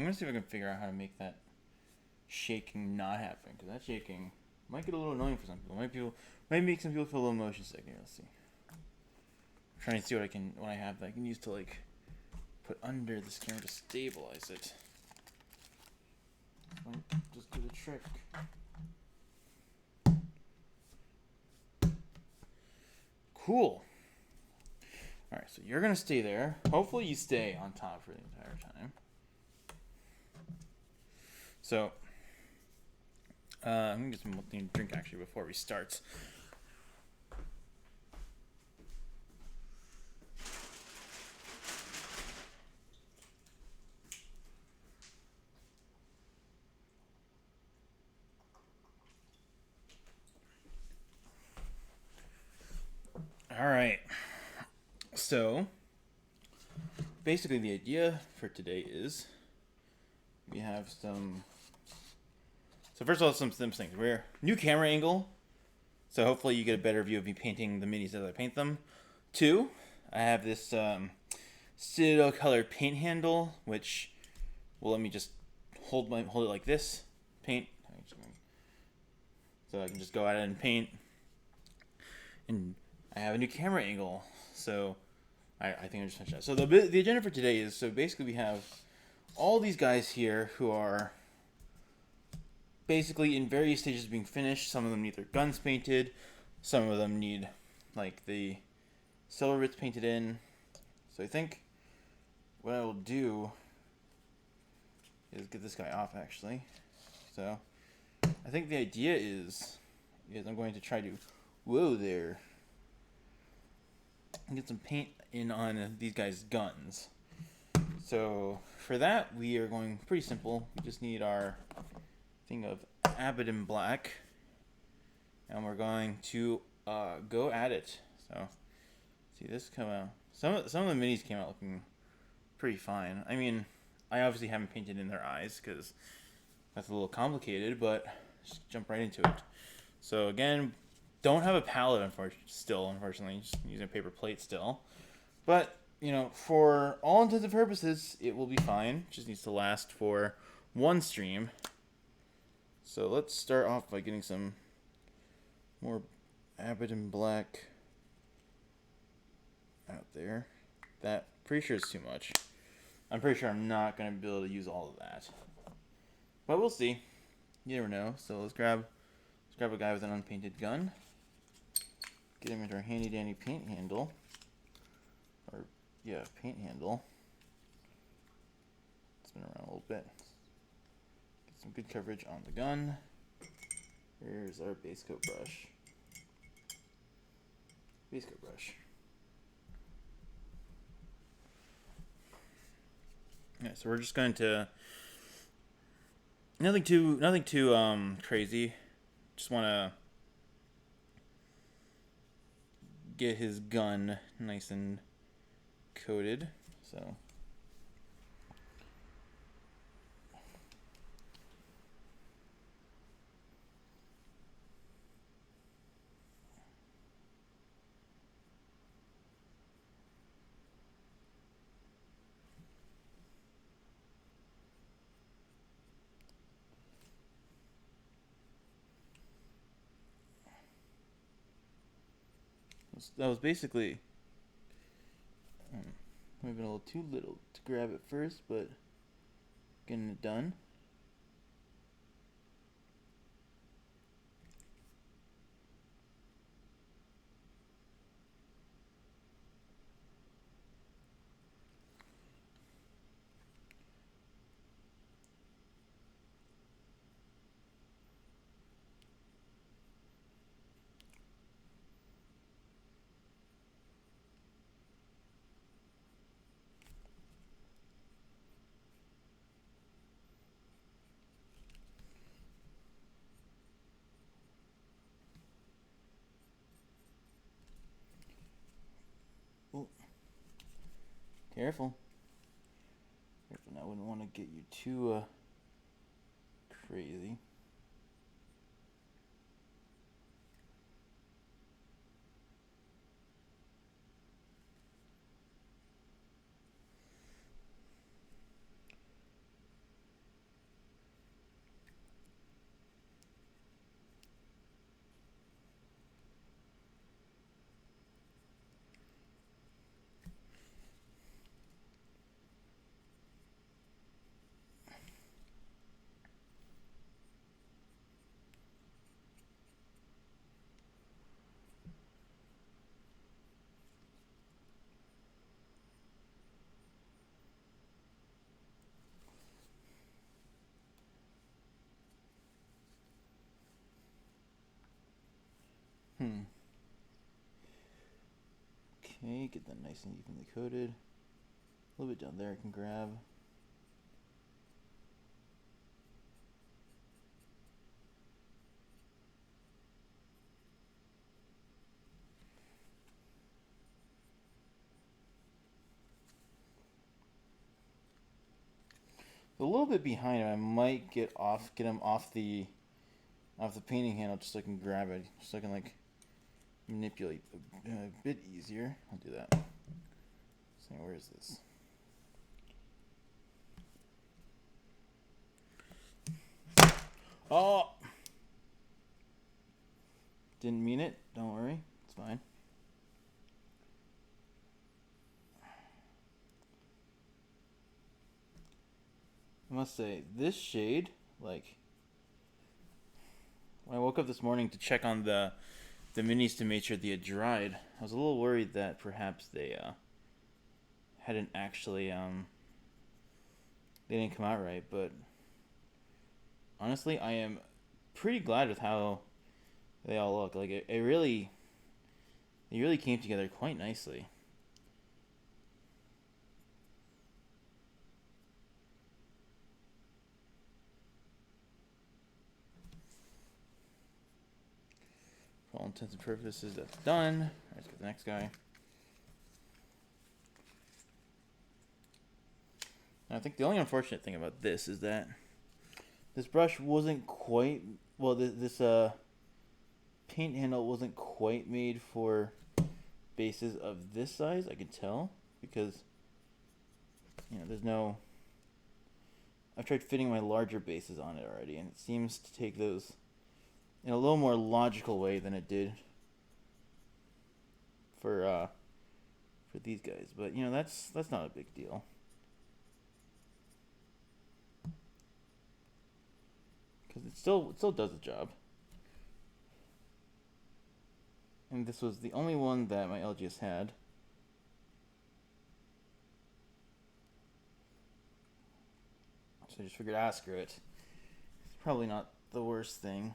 I'm gonna see if I can figure out how to make that shaking not happen, because that shaking might get a little annoying for some people. Might make some people feel a little motion sick. Here, let's see. I'm trying to see what I have that I can use to like put under this camera to stabilize it. Might just do the trick. Cool. Alright, so you're gonna stay there. Hopefully you stay on top for the entire time. So, I'm gonna get something to drink actually before we start. Alright. So, basically the idea for today is we have some... So first of all, some things. We're new camera angle. So hopefully you get a better view of me painting the minis as I paint them. 2, I have this Citadel color paint handle, which will let me just hold it like this. Paint. So I can just go at it and paint. And I have a new camera angle. So I think I just finished that. So the agenda for today is, so basically we have all these guys here who are basically in various stages of being finished. Some of them need their guns painted. Some of them need like the silver bits painted in. So I think what I will do is get this guy off actually. So I think the idea is I'm going to try to, whoa there, get some paint in on these guys' guns. So for that we are going pretty simple. We just need our thing of Abaddon Black, and we're going to go at it. So see this come out. Some of the minis came out looking pretty fine. I mean, I obviously haven't painted in their eyes because that's a little complicated, but just jump right into it. So again, don't have a palette unfortunately, just using a paper plate still. But you know, for all intents and purposes, it will be fine. Just needs to last for one stream. So let's start off by getting some more Abaddon Black out there. That, pretty sure is too much. I'm pretty sure I'm not going to be able to use all of that. But we'll see. You never know. So let's grab a guy with an unpainted gun. Get him into our handy dandy paint handle. Or, yeah, paint handle. Spin around a little bit. Get some good coverage on the gun. Here's our Basecoat brush. Basecoat brush. Yeah, so we're just going to nothing too crazy. Just want to get his gun nice and coated. So that was basically maybe a little too little to grab it first, but getting it done. Oh, careful. Careful, I wouldn't want to get you too crazy. Okay, get that nice and evenly coated. A little bit down there I can grab. A little bit behind him, I might get him off the painting handle just so I can grab it, just so I can like manipulate a bit easier. I'll do that. So where is this? Oh! Didn't mean it. Don't worry. It's fine. I must say, this shade, like, when I woke up this morning to check on the minis to make sure they had dried, I was a little worried that perhaps they hadn't actually they didn't come out right. But honestly, I am pretty glad with how they all look. Like it really came together quite nicely. For all intents and purposes, that's done. Let's get the next guy. And I think the only unfortunate thing about this is that this brush wasn't quite well. This paint handle wasn't quite made for bases of this size. I can tell because there's no. I've tried fitting my larger bases on it already, and it seems to take those in a little more logical way than it did for these guys. But that's not a big deal. Because it still does the job. And this was the only one that my LGS had. So I just figured I'd ask her it. It's probably not the worst thing.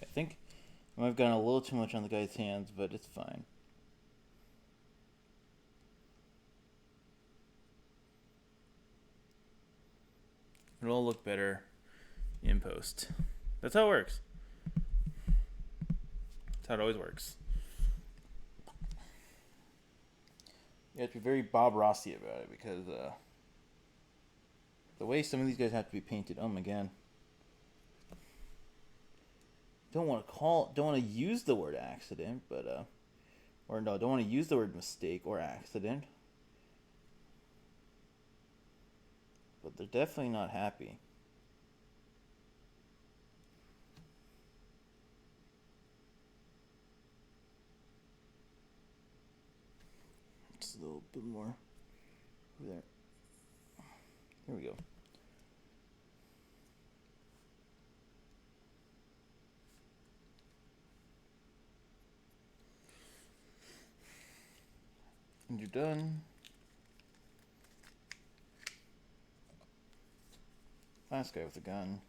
I think I might have gotten a little too much on the guy's hands, but it's fine. It'll all look better in post. That's how it works. That's how it always works. You have to be very Bob Rossi about it because the way some of these guys have to be painted. Oh my god. Don't want to use the word accident, but don't want to use the word mistake or accident. But they're definitely not happy. Just a little bit more over there. There we go. And you're done. Last guy with a gun.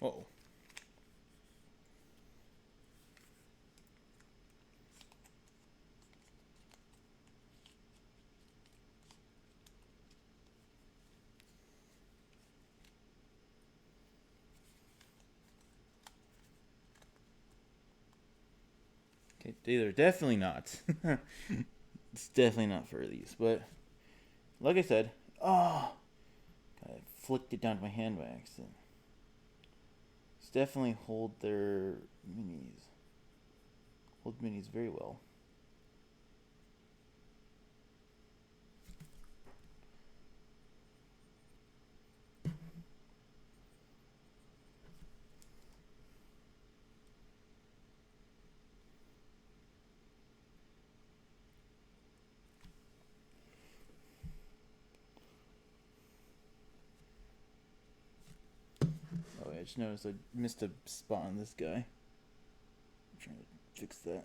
Uh-oh. Okay, these are definitely not. It's definitely not for these, but like I said, oh, I flicked it down to my hand by accident. It's definitely hold minis very well. Oh, I just noticed I missed a spot on this guy. I'm trying to fix that.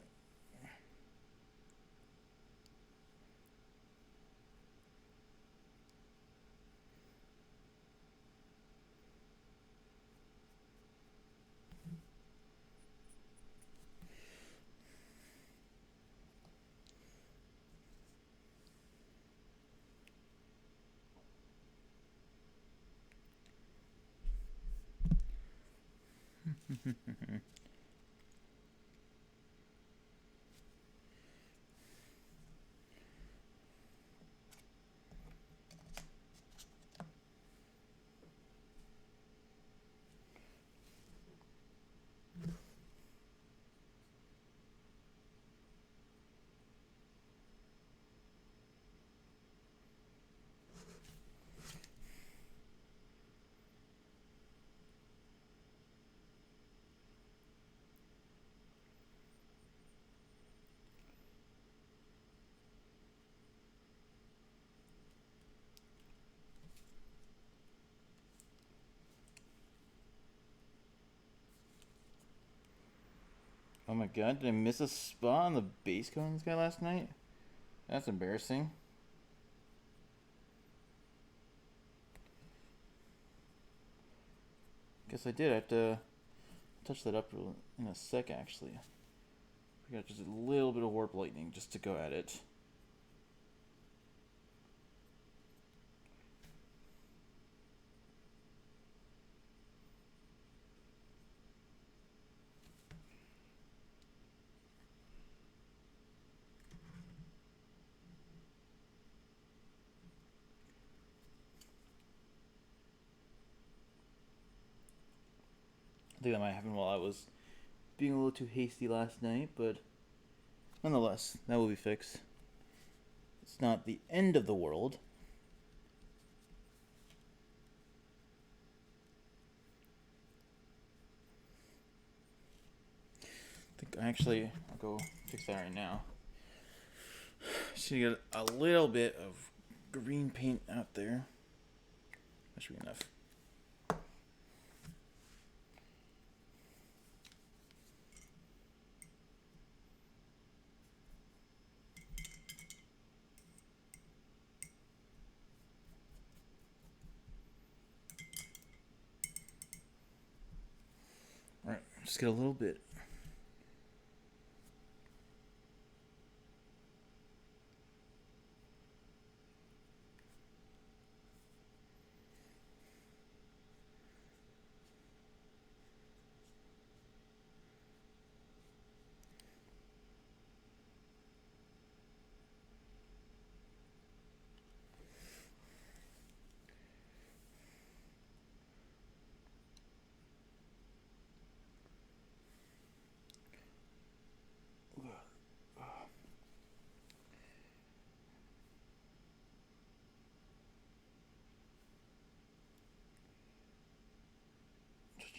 Oh my god, did I miss a spot on the base coat on this guy last night? That's embarrassing. Guess I did. I have to touch that up in a sec, actually. We got just a little bit of warp lightning just to go at it. I think that might happen while I was being a little too hasty last night, but nonetheless, that will be fixed. It's not the end of the world. I think actually I'll go fix that right now. Just need to get a little bit of green paint out there. That should be enough. Alright, just get a little bit.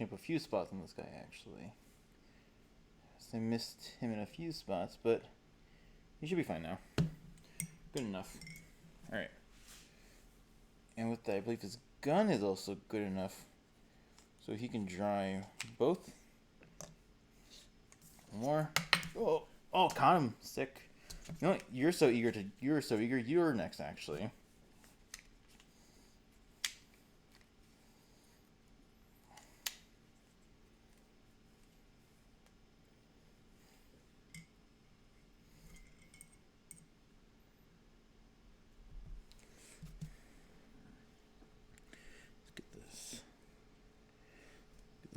Up a few spots on this guy actually. So I missed him in a few spots, but he should be fine now. Good enough. Alright. And with that, I believe his gun is also good enough. So he can dry both. More. Oh, caught him. Sick. You know what? You're so eager. You're next, actually.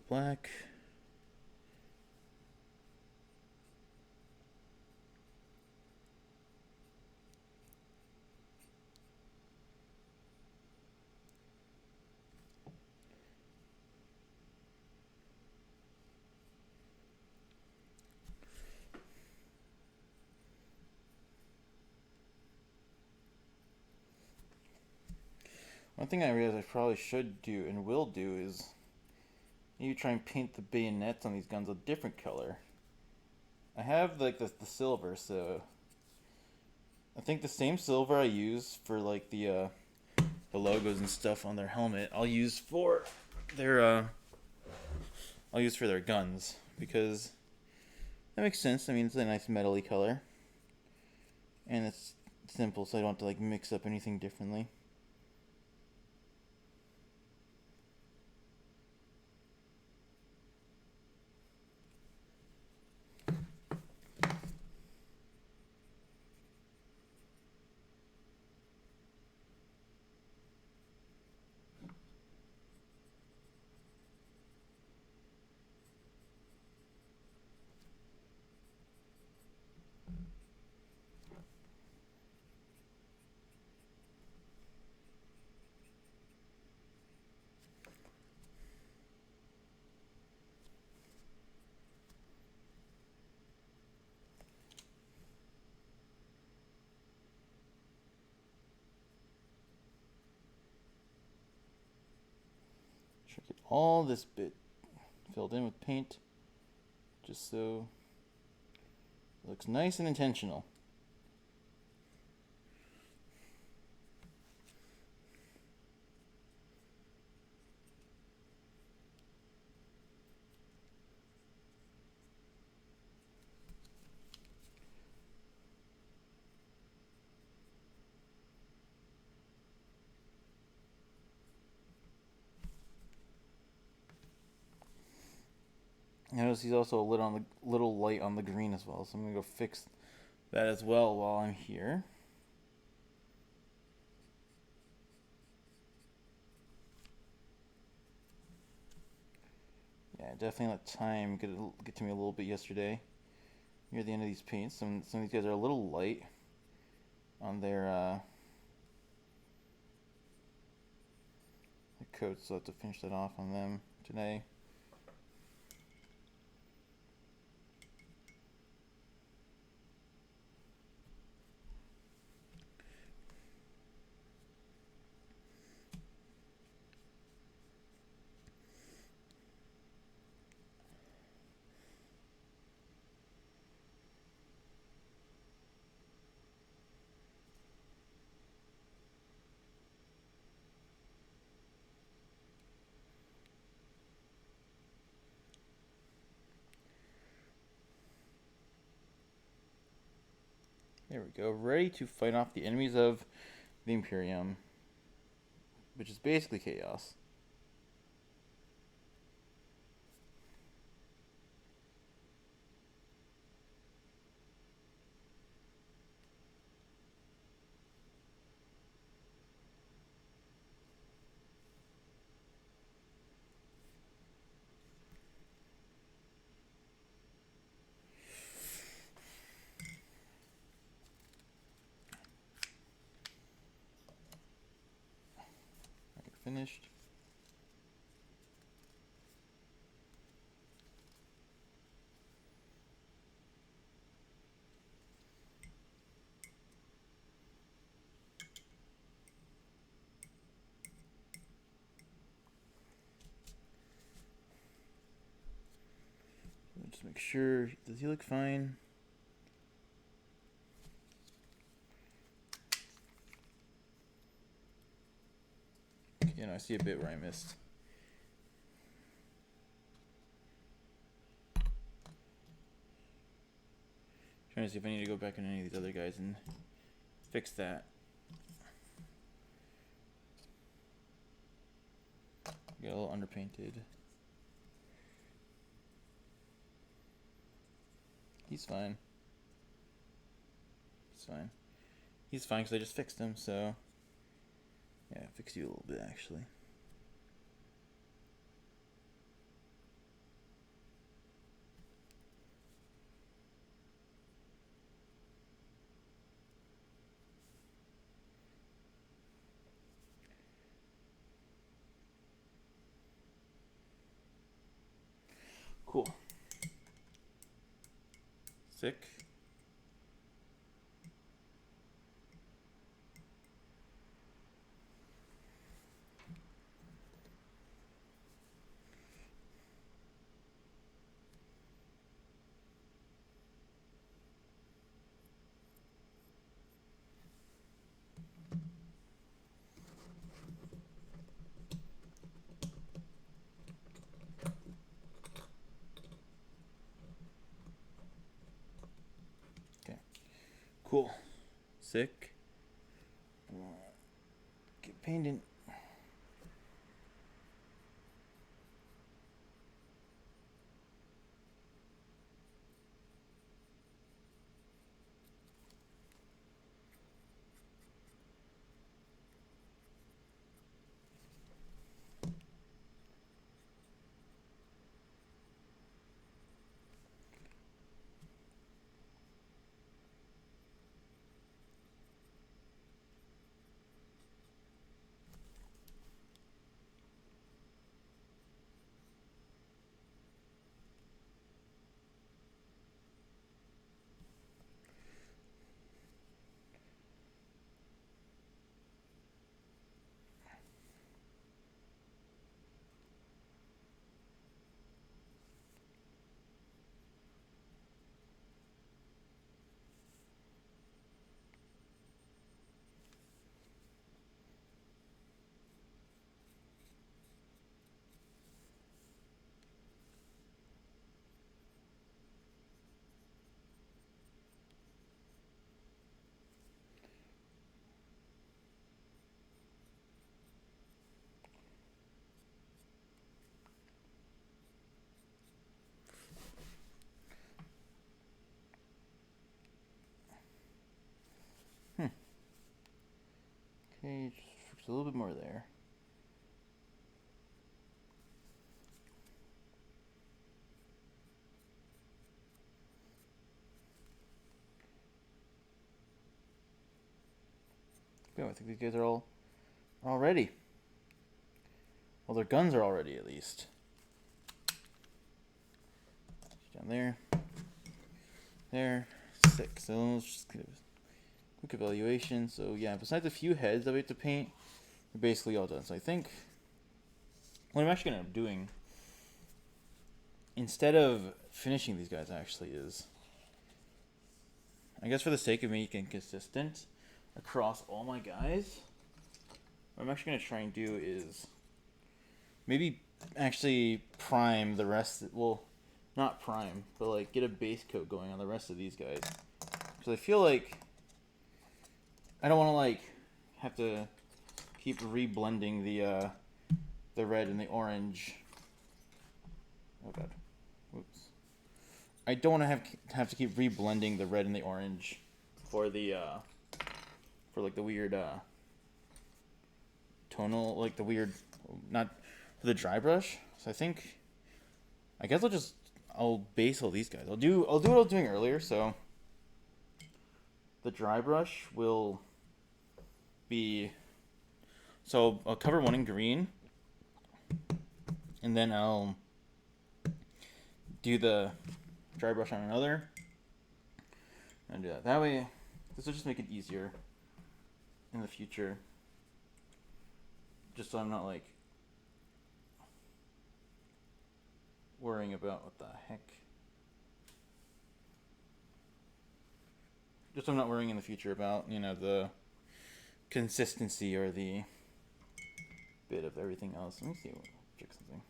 Black. One thing I realized I probably should do and will do is maybe try and paint the bayonets on these guns a different color. I have like the silver, so I think the same silver I use for like the logos and stuff on their helmet, I'll use for their guns, because that makes sense. I mean, it's a nice metally color, and it's simple, so I don't have to like mix up anything differently. Should get all this bit filled in with paint, just so it looks nice and intentional. Notice he's also a little light on the green as well, so I'm gonna go fix that as well while I'm here. Yeah, definitely let time get to me a little bit yesterday. Near the end of these paints, some of these guys are a little light on their coats, so I have to finish that off on them today. There we go, ready to fight off the enemies of the Imperium, which is basically chaos. Finished. Just make sure, does he look fine? You know, I see a bit where I missed. Trying to see if I need to go back on any of these other guys and fix that. Get a little underpainted. He's fine. He's fine. He's fine because I just fixed him, so... Yeah, I fixed you a little bit, actually. Cool. Sick. Cool. Sick. Get painted. Okay, just fix a little bit more there. Yeah, I think these guys are all ready. Well, their guns are all ready, at least. Down there. There. 6. So let's just give a quick evaluation. So yeah, besides a few heads that we have to paint, we're basically all done. So I think what I'm actually going to end up doing, instead of finishing these guys, actually is, I guess for the sake of making consistent across all my guys, what I'm actually going to try and do is maybe actually prime the rest. Well, not prime, but like get a base coat going on the rest of these guys. Because I feel like I don't want to like have to keep reblending the red and the orange. Oh god. Whoops. I don't want to have to keep reblending the red and the orange for the for like the weird tonal, like the weird, not for the dry brush. So I guess I'll base all these guys. I'll do what I was doing earlier. So the dry brush will be, so I'll cover one in green, and then I'll do the dry brush on another, and do that. That way, this will just make it easier in the future. Just so I'm not like worrying about what the heck. Just so I'm not worrying in the future about, the consistency or the bit of everything else. Let me see. Check something.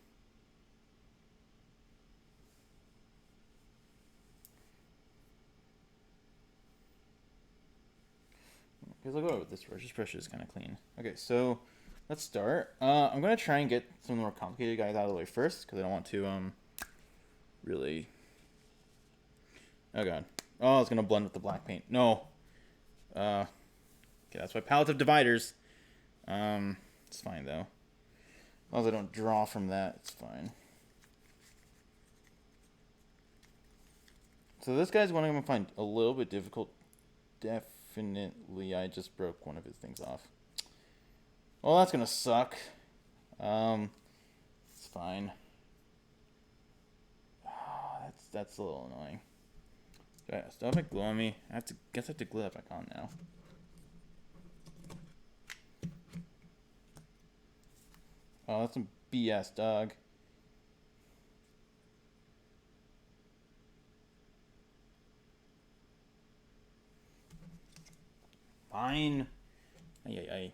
Because I'll go with this brush. This brush is kind of clean. Okay, so let's start. I'm going to try and get some more complicated guys out of the way first, because I don't want to really... Oh god. Oh, it's going to blend with the black paint. No. Okay, that's why palettes have dividers. It's fine, though. As long as I don't draw from that, it's fine. So this guy's one I'm going to find a little bit difficult. Definitely, I just broke one of his things off. Well, that's going to suck. It's fine. Oh, that's a little annoying. Do I still have my glue on me? I have to glue that back on now. Oh, that's some BS, dog. Fine. Ay.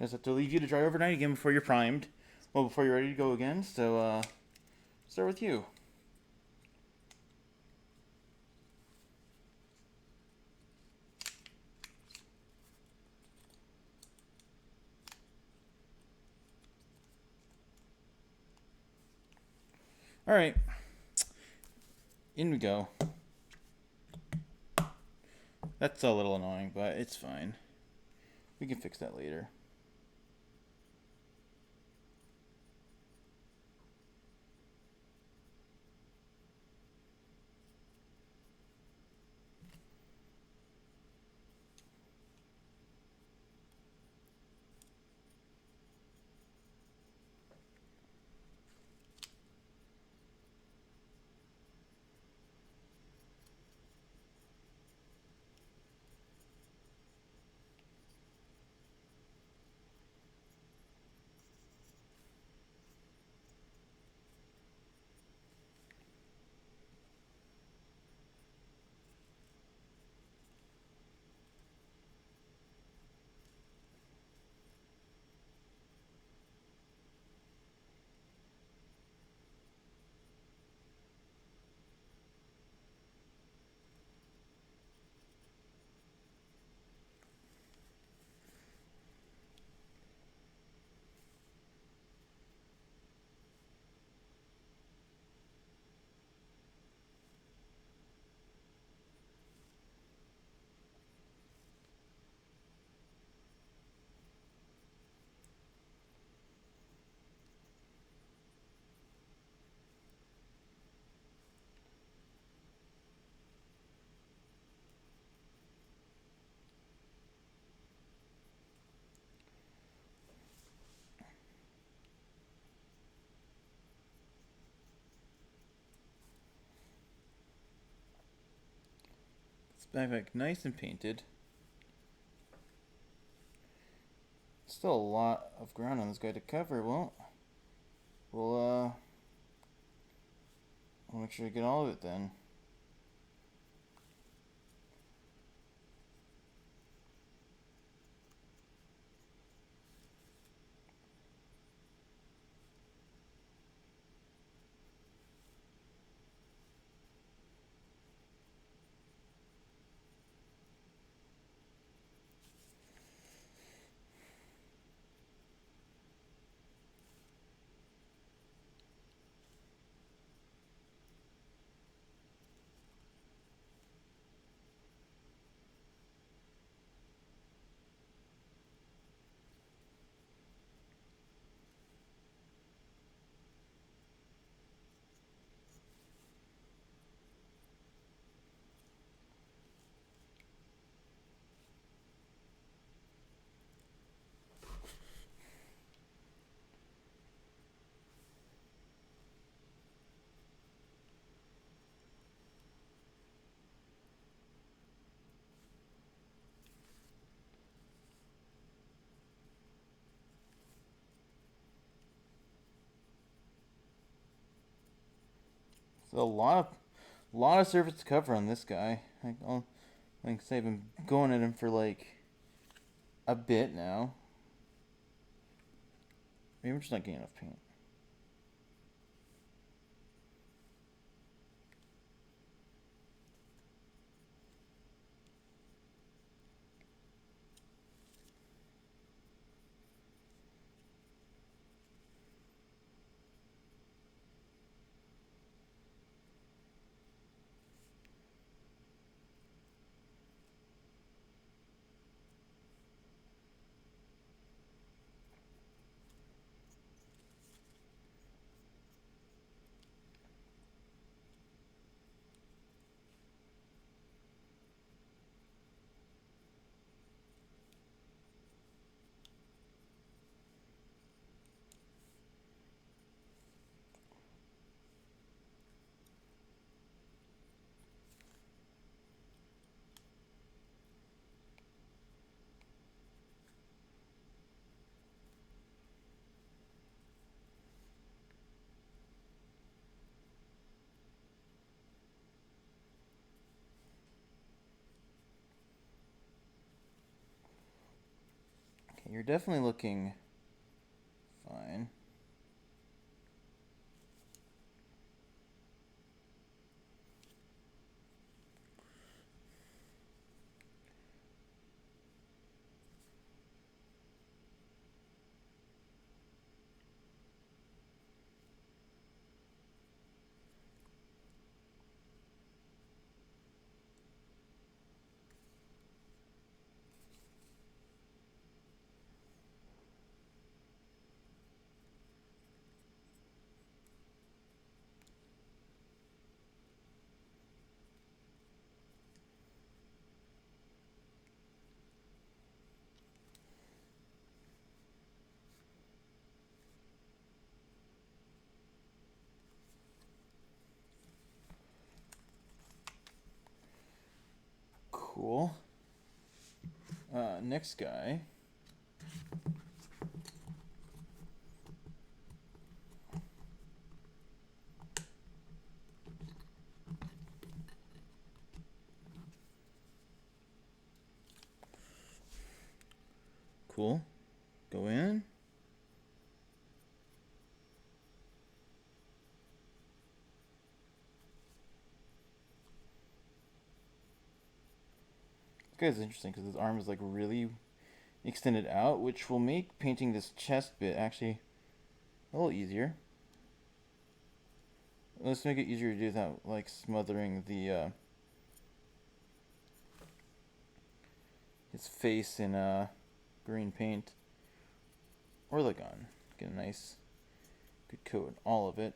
Just have to leave you to dry overnight again before you're primed. Well, before you're ready to go again. So, start with you. All right. In we go. That's a little annoying, but it's fine. We can fix that later. It's backpack nice and painted. Still a lot of ground on this guy to cover. Well, we'll make sure to get all of it then. So a lot of surface to cover on this guy. Like I say, I've been going at him for like a bit now. Maybe we're just not getting enough paint. you're definitely looking fine. Cool. Next guy. Cool. Go in. This guy's interesting because his arm is like really extended out, which will make painting this chest bit actually a little easier. Let's make it easier to do without like smothering the his face in green paint or the gun. Get a nice good coat on all of it.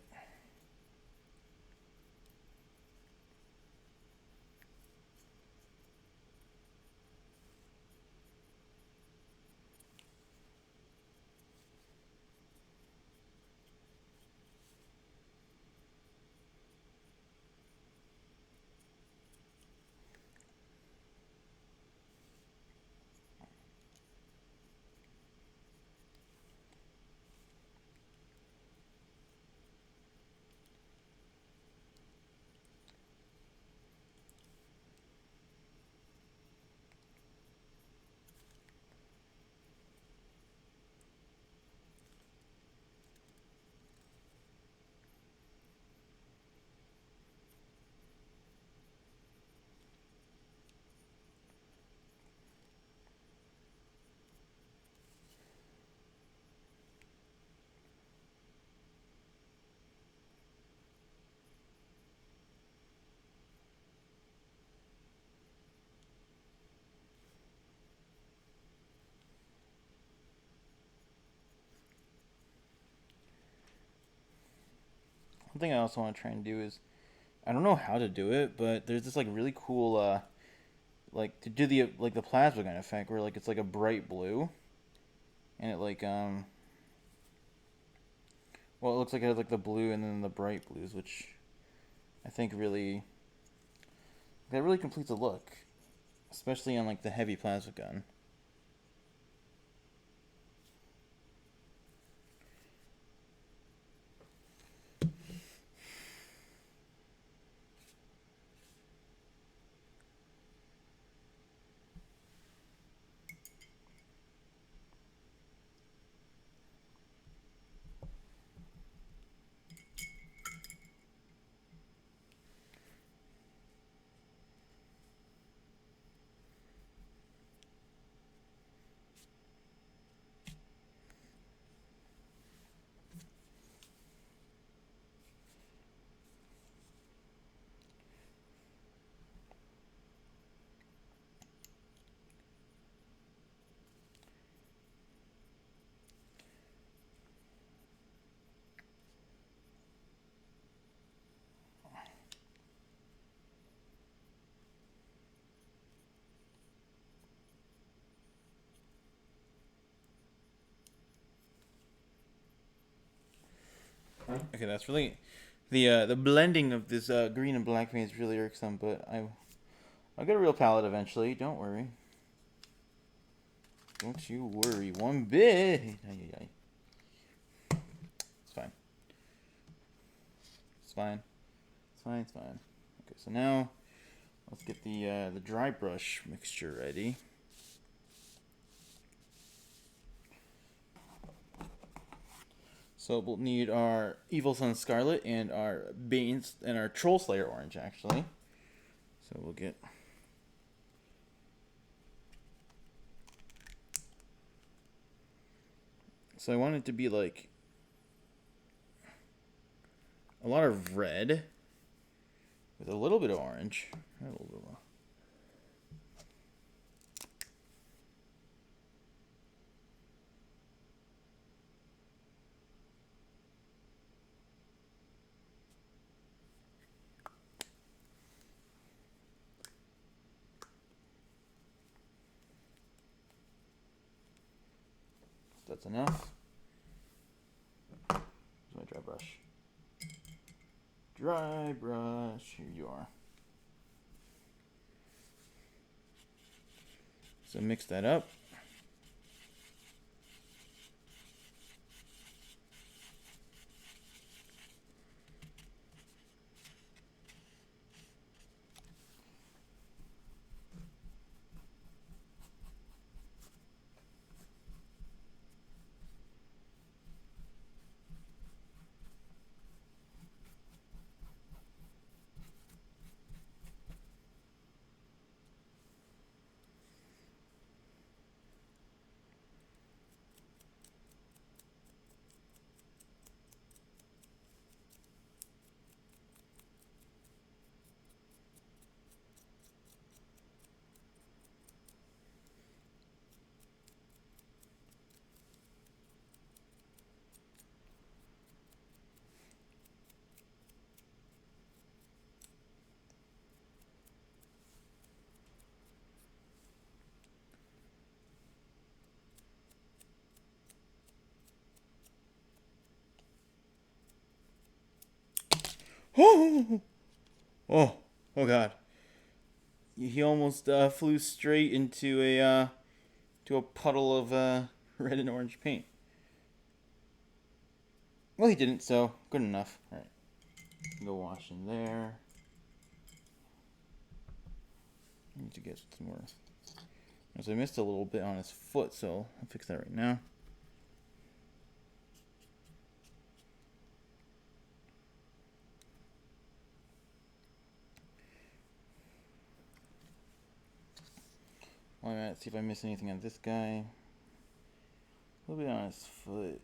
One thing I also want to try and do is, I don't know how to do it, but there's this like really cool like to do the like the plasma gun effect where like it's like a bright blue and it like well, it looks like it has like the blue and then the bright blues, which I think really that really completes the look, especially on like the heavy plasma gun. Okay, that's really the blending of this green and black paint is really irksome, but I'll get a real palette eventually. Don't worry. Don't you worry one bit. It's fine. It's fine. It's fine. It's fine. Okay, so now let's get the dry brush mixture ready. So we'll need our Evil Sun Scarlet and our Banes and our Troll Slayer Orange, actually. So we'll get... So I want it to be like a lot of red with a little bit of orange. A little bit of... That's enough. Here's my dry brush. Dry brush, here you are. So mix that up. Oh, oh God! He almost flew straight into a puddle of red and orange paint. Well, he didn't, so good enough. All right, go wash in there. I need to get some more. So I missed a little bit on his foot, so I'll fix that right now. While I'm at, see if I miss anything on this guy. A little bit on his foot.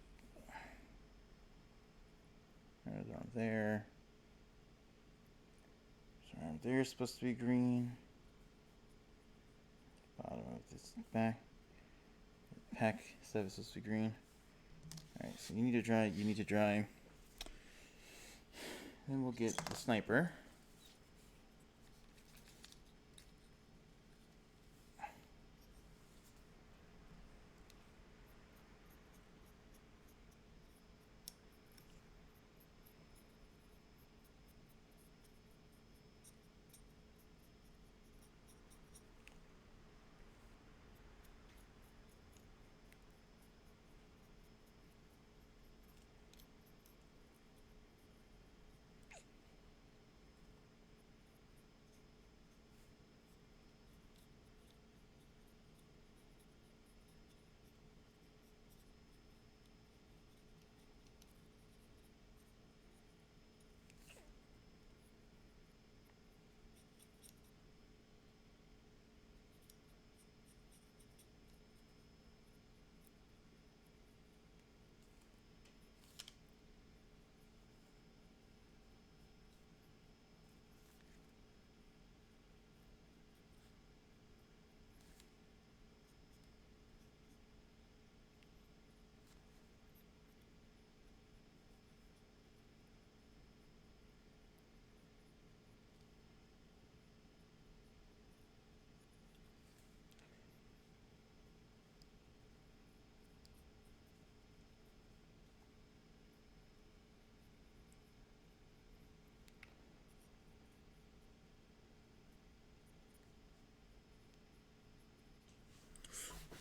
There's arm there. His arm there's supposed to be green. Bottom of this pack stuff is supposed to be green. Alright, so you need to dry. Then we'll get the sniper.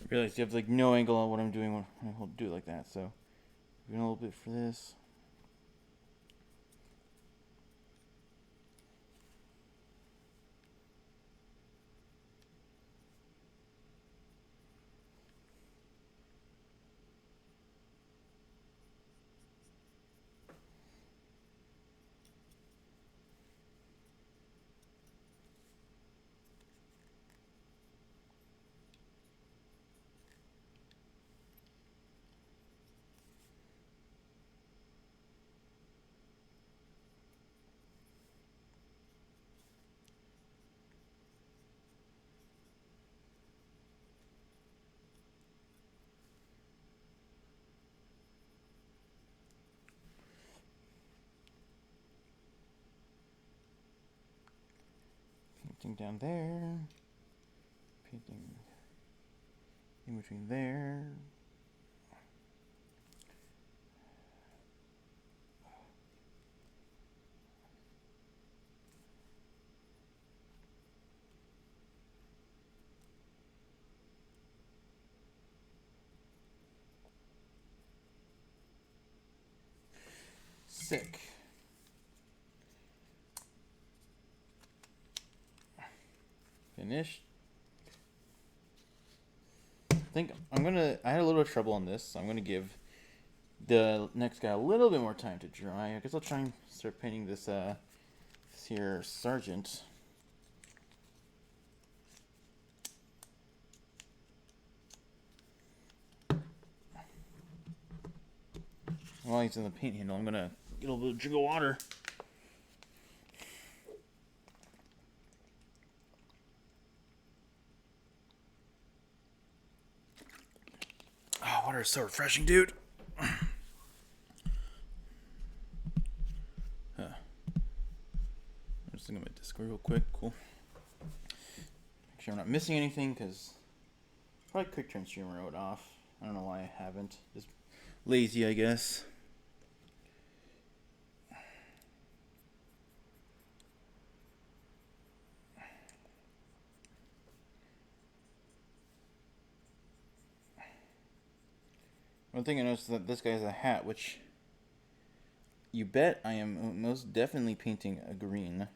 I realize you have like no angle on what I'm doing when I do it like that, so doing a little bit for this. Painting down there. Painting in between there. Sick. Finished. I think I had a little trouble on this, so I'm gonna give the next guy a little bit more time to dry. I guess I'll try and start painting this here sergeant. While he's in the paint handle, I'm gonna get a little drink of water. Oh, water is so refreshing, dude. I'm just looking at my Discord real quick. Cool. Make sure I'm not missing anything, because probably quick turn stream wrote off. I don't know why I haven't. Just lazy, I guess. One thing I noticed is that this guy has a hat, which you bet I am most definitely painting a green.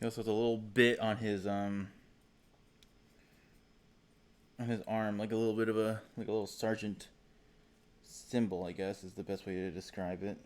He also has a little bit on his arm, like a little bit of a little sergeant symbol, I guess is the best way to describe it.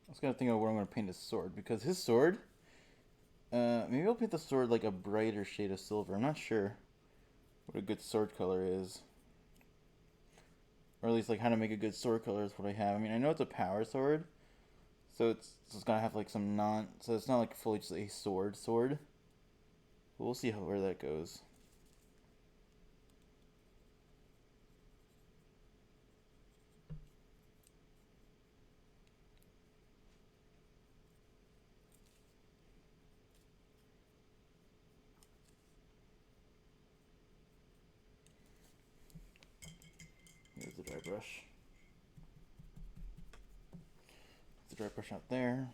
I was gonna think of where I'm gonna paint his sword, because his sword, maybe I'll paint the sword like a brighter shade of silver. I'm not sure what a good sword color is, or at least like how to make a good sword color is what I have. I mean, I know it's a power sword, so it's gonna have like some so it's not like fully just a sword. But we'll see where that goes. Here's the dry brush. The dry brush out there.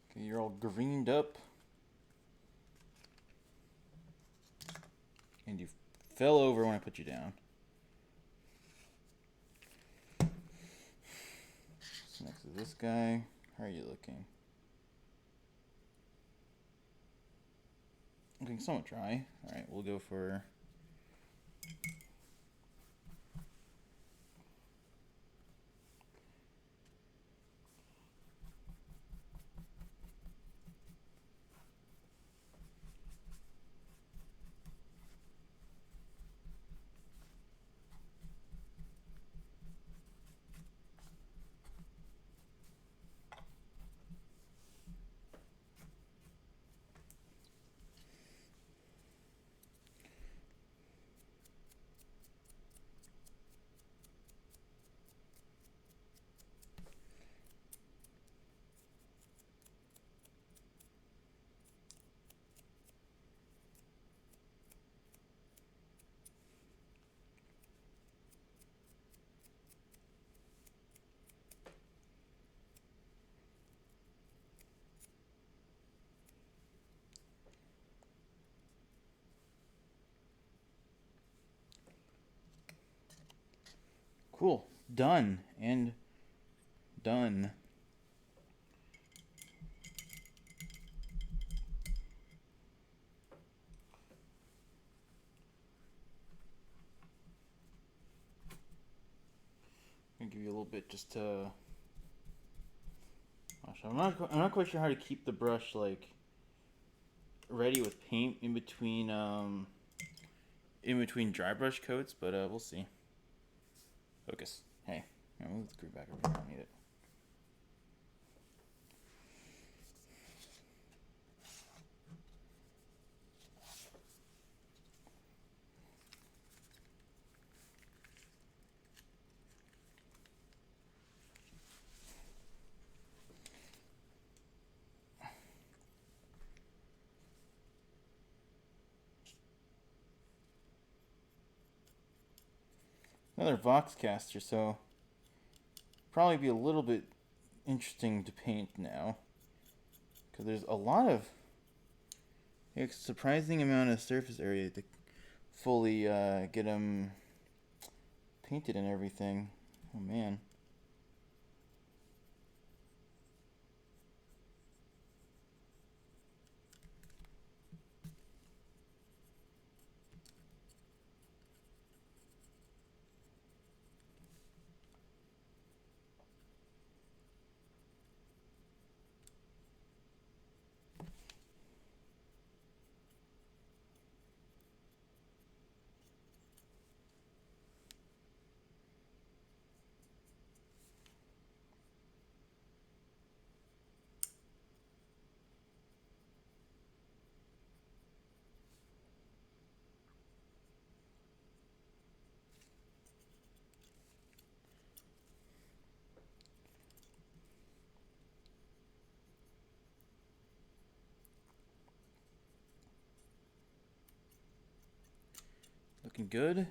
Okay, you're all greened up. And you fell over when I put you down. So next to this guy, how are you looking? Looking somewhat dry. Alright, we'll go for Cool. Done. And done. I'm gonna give you a little bit just to. I'm not quite sure how to keep the brush like ready with paint in between dry brush coats, but we'll see. Focus. Hey, move the screw back over here. I don't need it. Another Vox caster, so probably be a little bit interesting to paint now, because there's a lot of surprising amount of surface area to fully get them painted and everything. Oh man. Looking good. I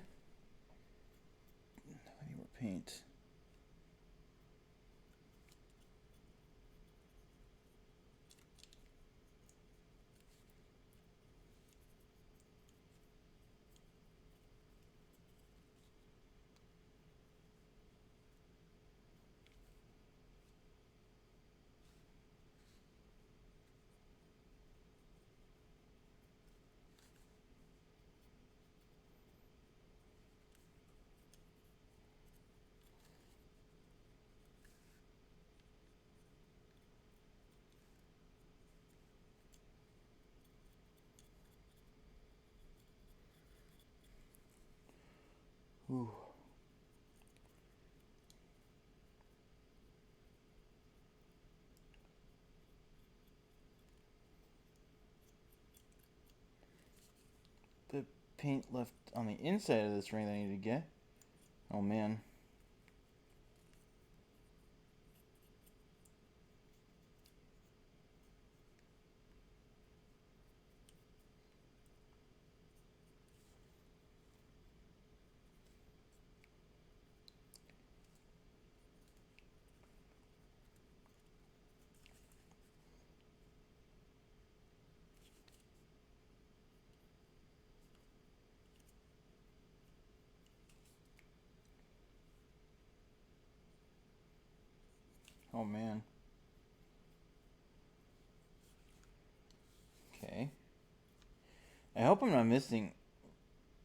need more paint. Ooh. The paint left on the inside of this ring that I need to get. Oh man. Oh man. Okay. I hope I'm not missing.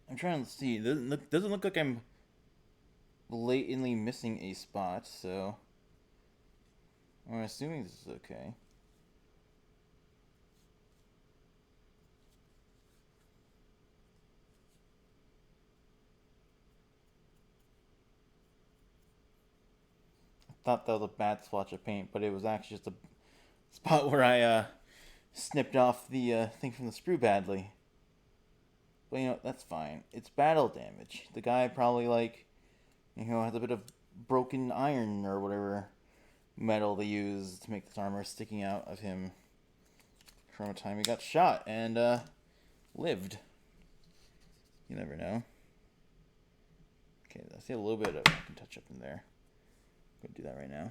I'm trying to see. Doesn't look like I'm blatantly missing a spot, so I'm assuming this is okay. I thought that was a bad swatch of paint, but it was actually just a spot where I snipped off the thing from the sprue badly. But you know, that's fine. It's battle damage. The guy probably has a bit of broken iron or whatever metal they use to make this armor sticking out of him from the time he got shot and lived. You never know. Okay, I see a little bit of I can touch up in there. I'm gonna do that right now.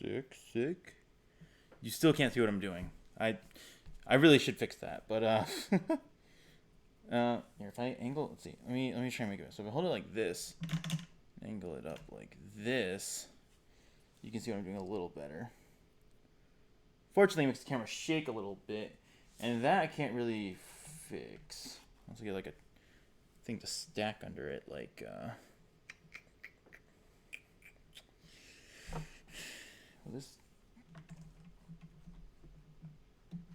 Sick. You still can't see what I'm doing. I really should fix that, but here, if I angle, let's see. Let me try and make it. So if I hold it like this, angle it up like this, you can see what I'm doing a little better. Fortunately, it makes the camera shake a little bit, and that I can't really fix. Let's get like a thing to stack under it, like this.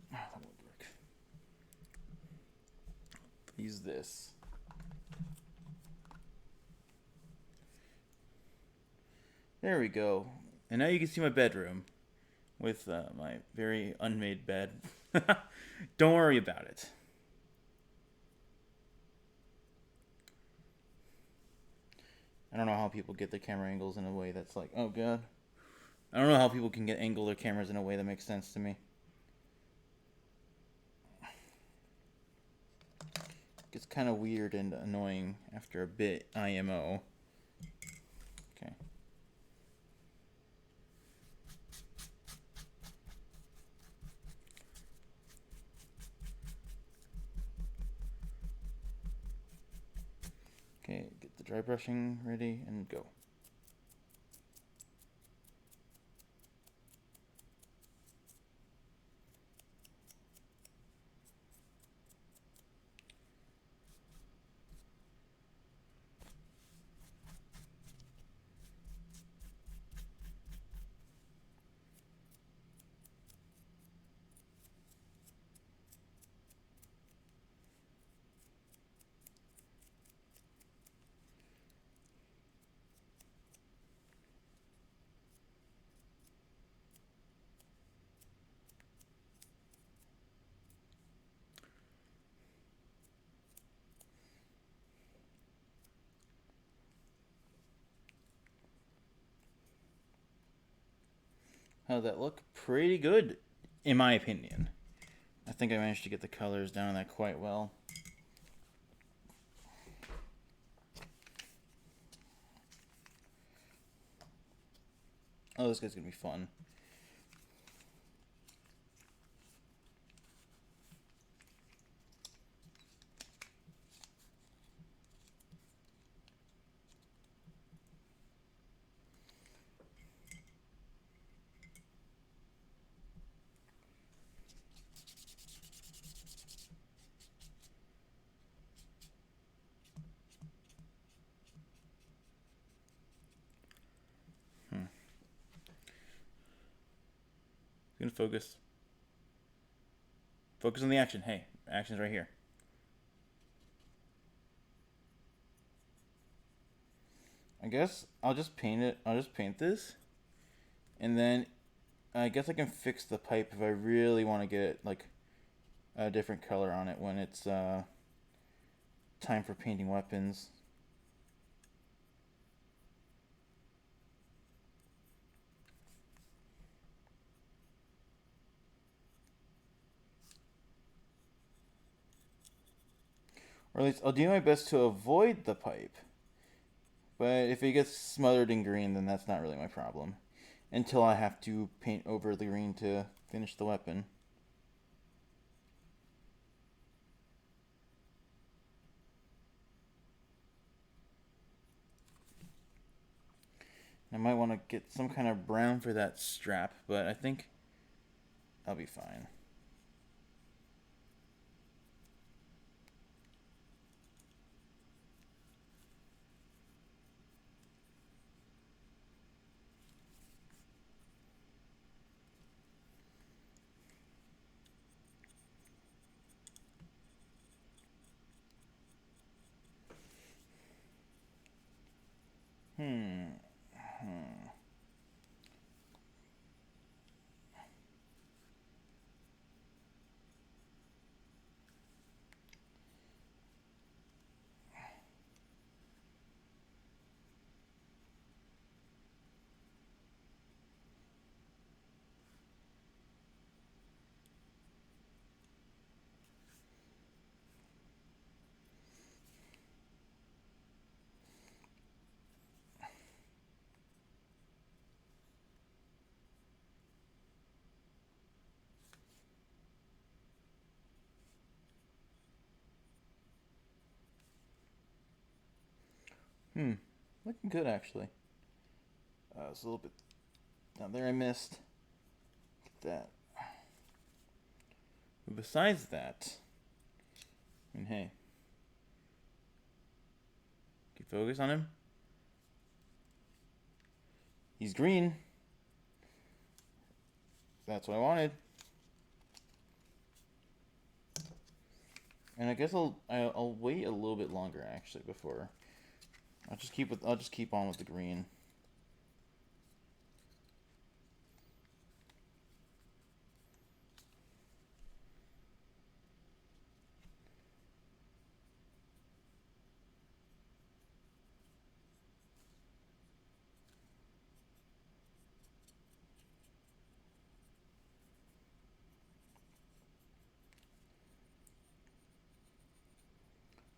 That would work. Use this. There we go. And now you can see my bedroom with my very unmade bed. Don't worry about it. I don't know how people get their camera angles in a way that's like, oh god. I don't know how people can angle their cameras in a way that makes sense to me. It's kind of weird and annoying after a bit IMO. Okay. Okay, get the dry brushing ready and go. How'd that look? Pretty good, in my opinion. I think I managed to get the colors down on that quite well. Oh, this guy's gonna be fun. Gonna focus. Focus on the action. Hey, action's right here. I guess I'll just paint it. I'll just paint this, and then I guess I can fix the pipe if I really want to get like a different color on it when it's time for painting weapons. Or at least I'll do my best to avoid the pipe. But if it gets smothered in green, then that's not really my problem. Until I have to paint over the green to finish the weapon. I might want to get some kind of brown for that strap, but I think I'll be fine. Looking good actually. It's a little bit down there I missed. Look at that. But besides that, I mean, hey, can you focus on him? He's green. That's what I wanted. And I guess I'll wait a little bit longer actually before I'll just keep on with the green.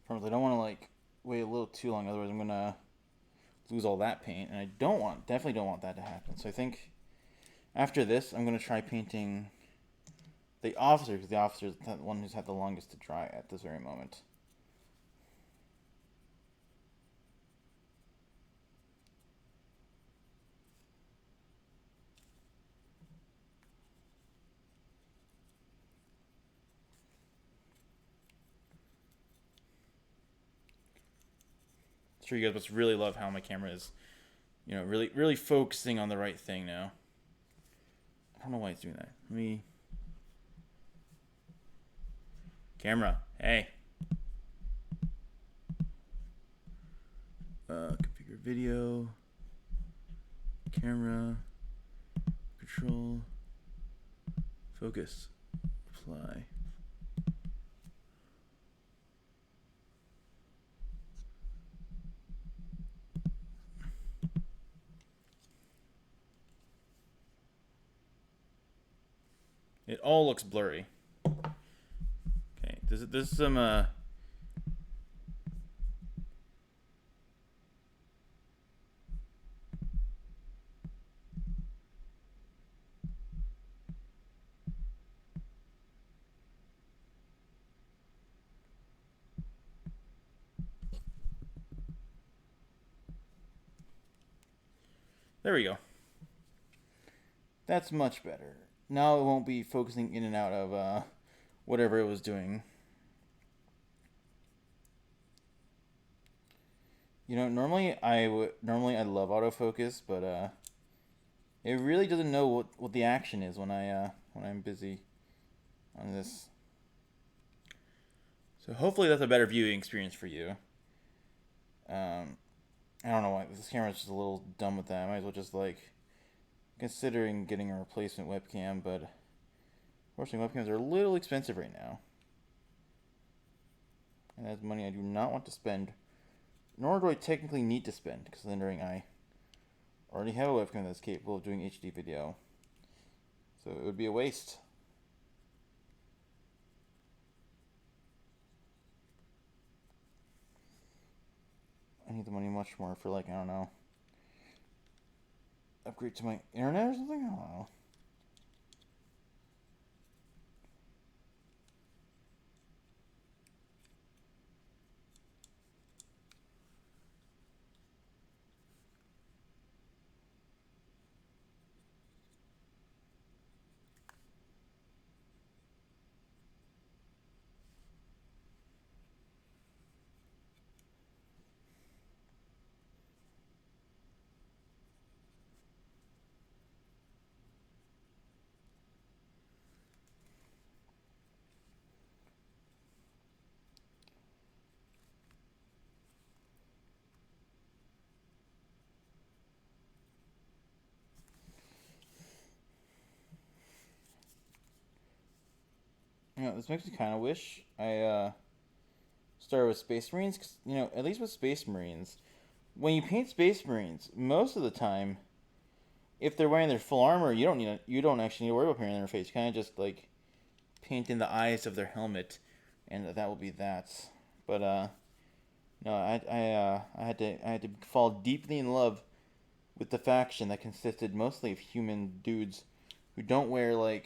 I don't want to like wait a little too long, otherwise I'm gonna lose all that paint, and I definitely don't want that to happen. So I think after this, I'm gonna try painting the officer, because the officer is the one who's had the longest to dry at this very moment. I'm sure you guys must really love how my camera is, really focusing on the right thing now. I don't know why it's doing that. Let me... Camera, hey. Configure video. Camera. Control. Focus. Apply. It all looks blurry. Okay, this is some there we go. That's much better. Now it won't be focusing in and out of whatever it was doing. Normally I love autofocus, but it really doesn't know what the action is when I'm busy on this. So hopefully that's a better viewing experience for you. I don't know why this camera's just a little dumb with that. I might as well just considering getting a replacement webcam, but unfortunately webcams are a little expensive right now. And that's money I do not want to spend, nor do I technically need to spend, considering I already have a webcam that's capable of doing HD video. So it would be a waste. I need the money much more for I don't know, upgrade to my internet or something? I don't know. This makes me kind of wish I started with Space Marines, because, at least with Space Marines, when you paint Space Marines, most of the time, if they're wearing their full armor, you don't actually need to worry about painting their face. You kind of just paint in the eyes of their helmet, and that will be that. But no, I had to fall deeply in love with the faction that consisted mostly of human dudes who don't wear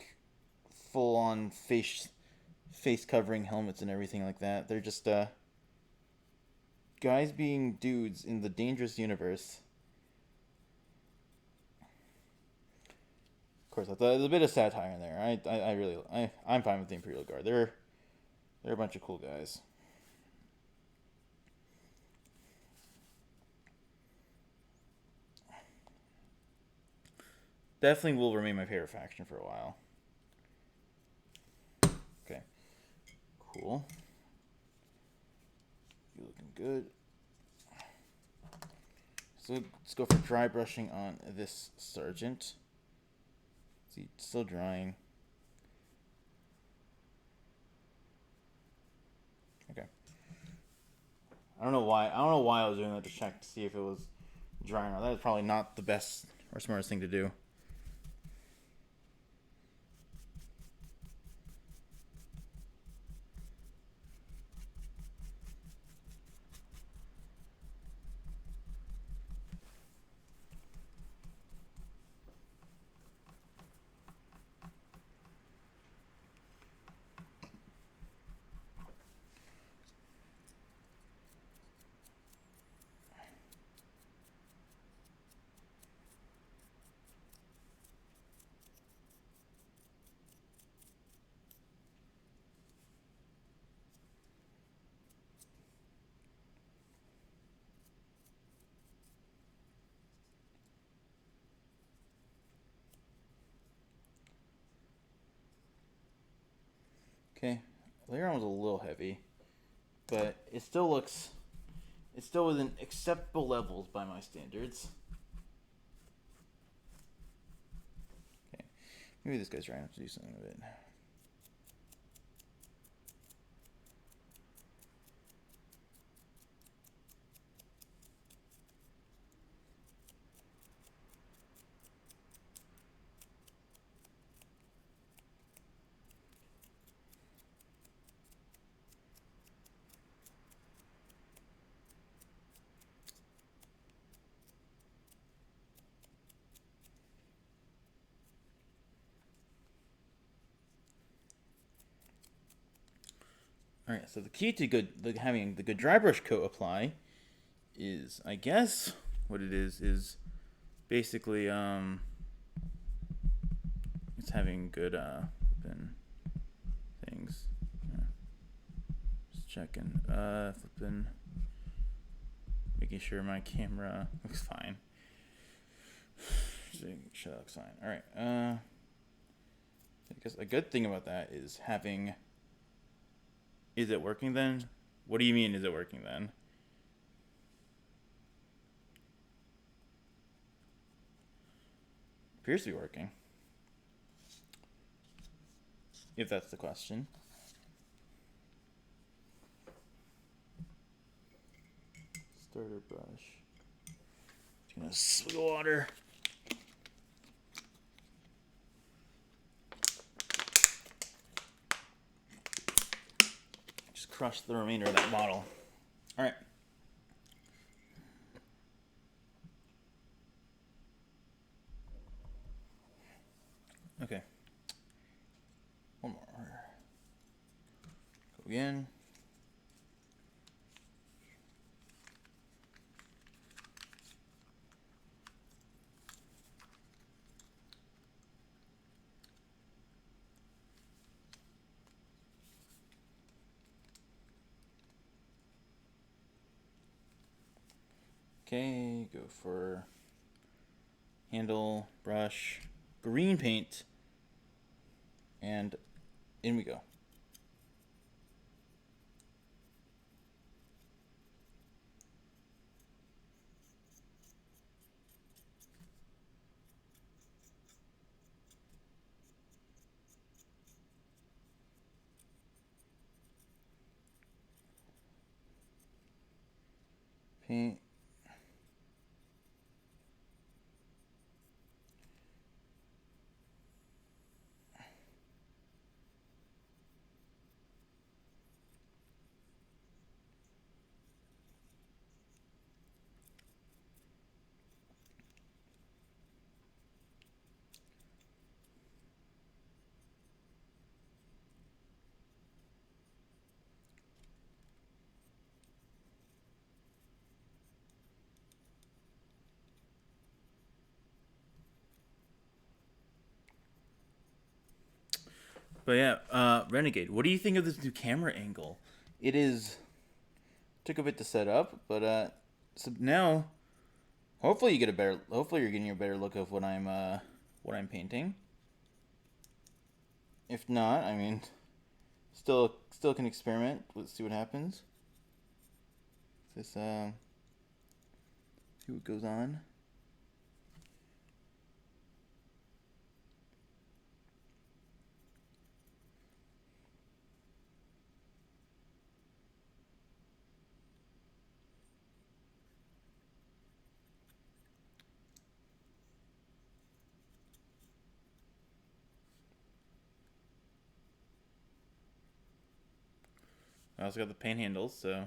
full on face covering helmets and everything like that. They're just guys being dudes in the dangerous universe. Of course, there's a bit of satire in there. I'm fine with the Imperial Guard. They're a bunch of cool guys. Definitely will remain my favorite faction for a while. Okay. Cool. You're looking good. So let's go for dry brushing on this sergeant. See, still drying. Okay. I don't know why I was doing that to check to see if it was dry or not. That is probably not the best or smartest thing to do. Okay, layer on was a little heavy, but it's still within acceptable levels by my standards. Okay, maybe this guy's trying to do something with it. All right, so the key to having the good dry brush coat apply is, I guess, what it is basically it's having good things. Yeah. Just checking, flipping, making sure my camera looks fine. Just making sure that looks fine. All right. I guess a good thing about that is having. Is it working then? What do you mean, is it working then? Appears to be working. If that's the question. Starter brush. Just gonna swig water. Just crush the remainder of that bottle. All right. Okay. One more. Go again. Okay, go for handle, brush, green paint, and in we go. Paint. But yeah, Renegade, what do you think of this new camera angle? It is took a bit to set up, but so now hopefully you get a better. Hopefully you're getting a better look of what I'm painting. If not, I mean, still can experiment. Let's see what happens. This see what goes on. I also got the paint handles, so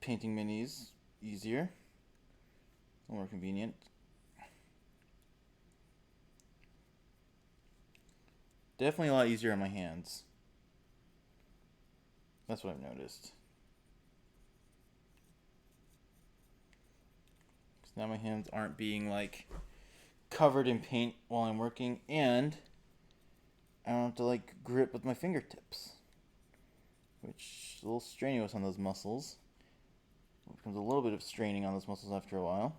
painting minis easier, more convenient. Definitely a lot easier on my hands. That's what I've noticed. Because now my hands aren't being like covered in paint while I'm working, and I don't have to like grip with my fingertips, which is a little strenuous on those muscles. It becomes a little bit of straining on those muscles after a while.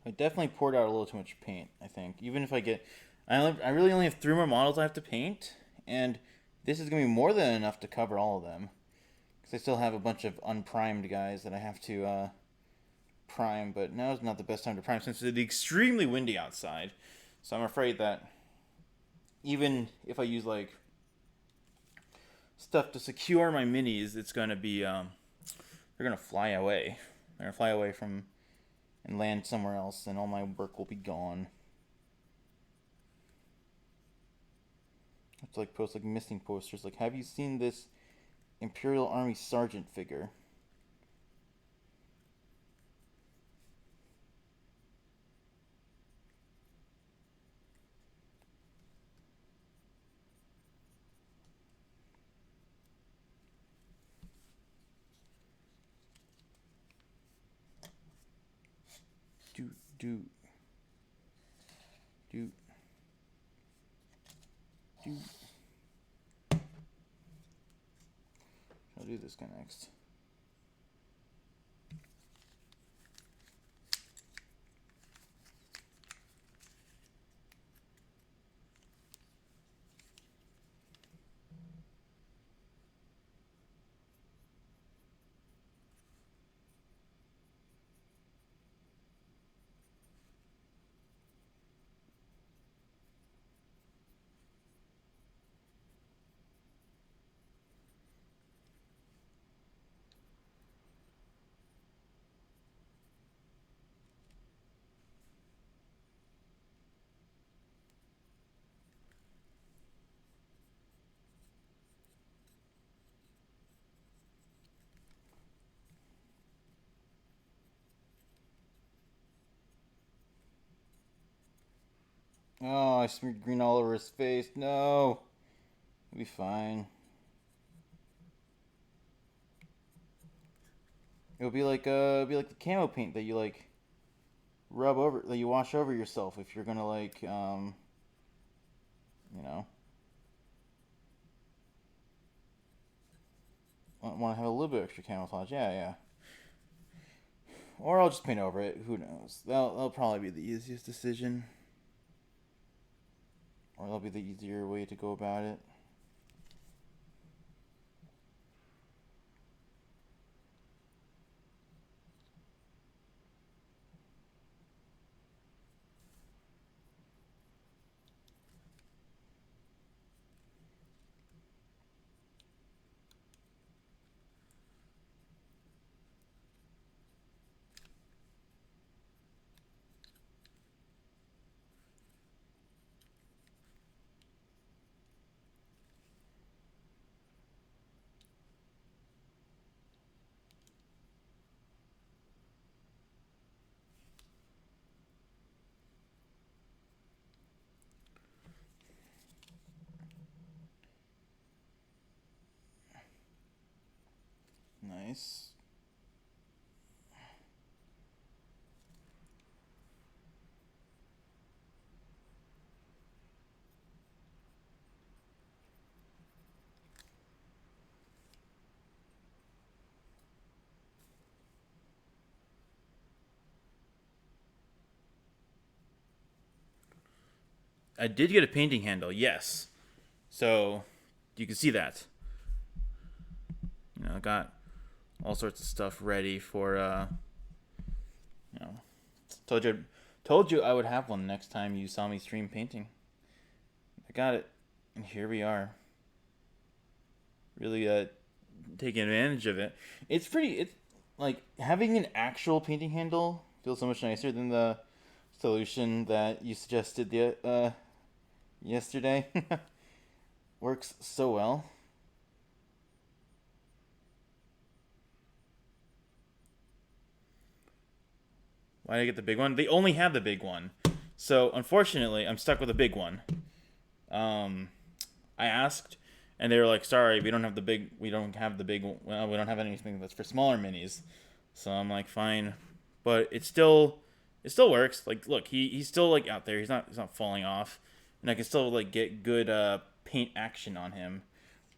I definitely poured out a little too much paint, I think. Even if I really only have 3 more models I have to paint, and this is going to be more than enough to cover all of them. Because I still have a bunch of unprimed guys that I have to prime, but now is not the best time to prime since it's extremely windy outside. So I'm afraid that even if I use like stuff to secure my minis, it's going to be, they're going to fly away. They're going to fly away from and land somewhere else, and all my work will be gone. I have to like post like missing posters. Like, have you seen this Imperial Army Sergeant figure? Do do do do. I'll do this guy next. Oh, I smeared green all over his face. No, it'll be fine. It'll be like the camo paint that you like rub over, that you wash over yourself if you're gonna like, you know, want to have a little bit of extra camouflage. Yeah, yeah. Or I'll just paint over it. Who knows? That'll probably be the easiest decision. Or that'll be the easier way to go about it. nice. I did get a painting handle, yes. So you can see that. You know, I got all sorts of stuff ready for you know, told you I would have one next time you saw me stream painting. I got it. And here we are. Really taking advantage of it. It's like having an actual painting handle feels so much nicer than the solution that you suggested yesterday. Works so well. Why did I get the big one? They only have the big one. So unfortunately, I'm stuck with a big one. I asked, and they were like, "Sorry, we don't have the big. We don't have the big. Well, we don't have anything that's for smaller minis." So I'm like, "Fine," but it still works. Like, look, he's still like out there. He's not falling off, and I can still like get good paint action on him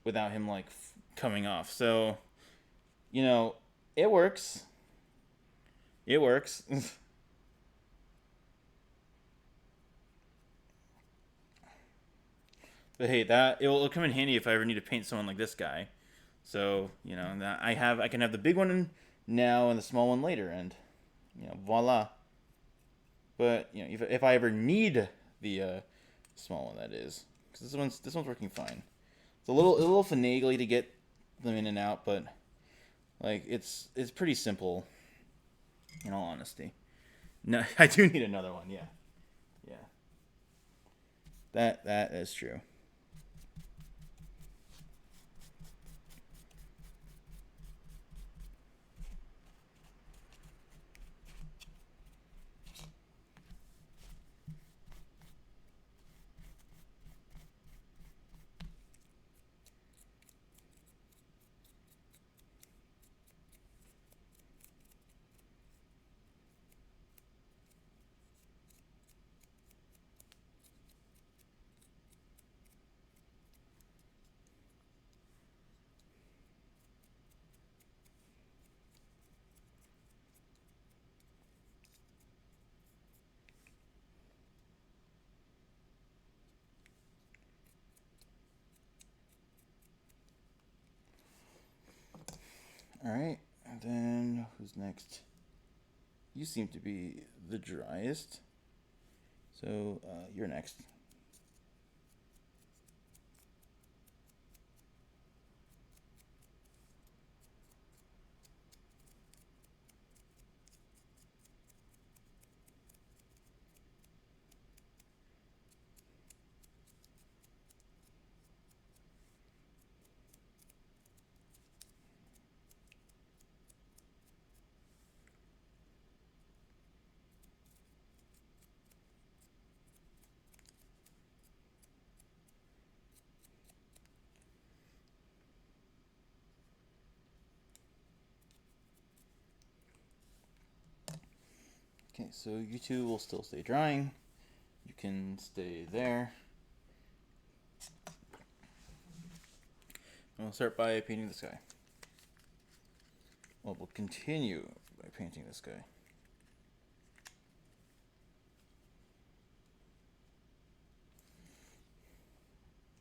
without him like coming off. So, you know, it works. It works. But hey, it'll come in handy if I ever need to paint someone like this guy. So you know that I can have the big one now and the small one later, and you know, voila. But you know, if I ever need the small one, that is, because this one's working fine. It's a little finagly to get them in and out, but like it's pretty simple. In all honesty, no, I do need another one. Yeah, yeah. That is true. All right, and then who's next? You seem to be the driest, so you're next. Okay, so you two will still stay drying. You can stay there. And we'll start by painting this guy. Well, we'll continue by painting this guy.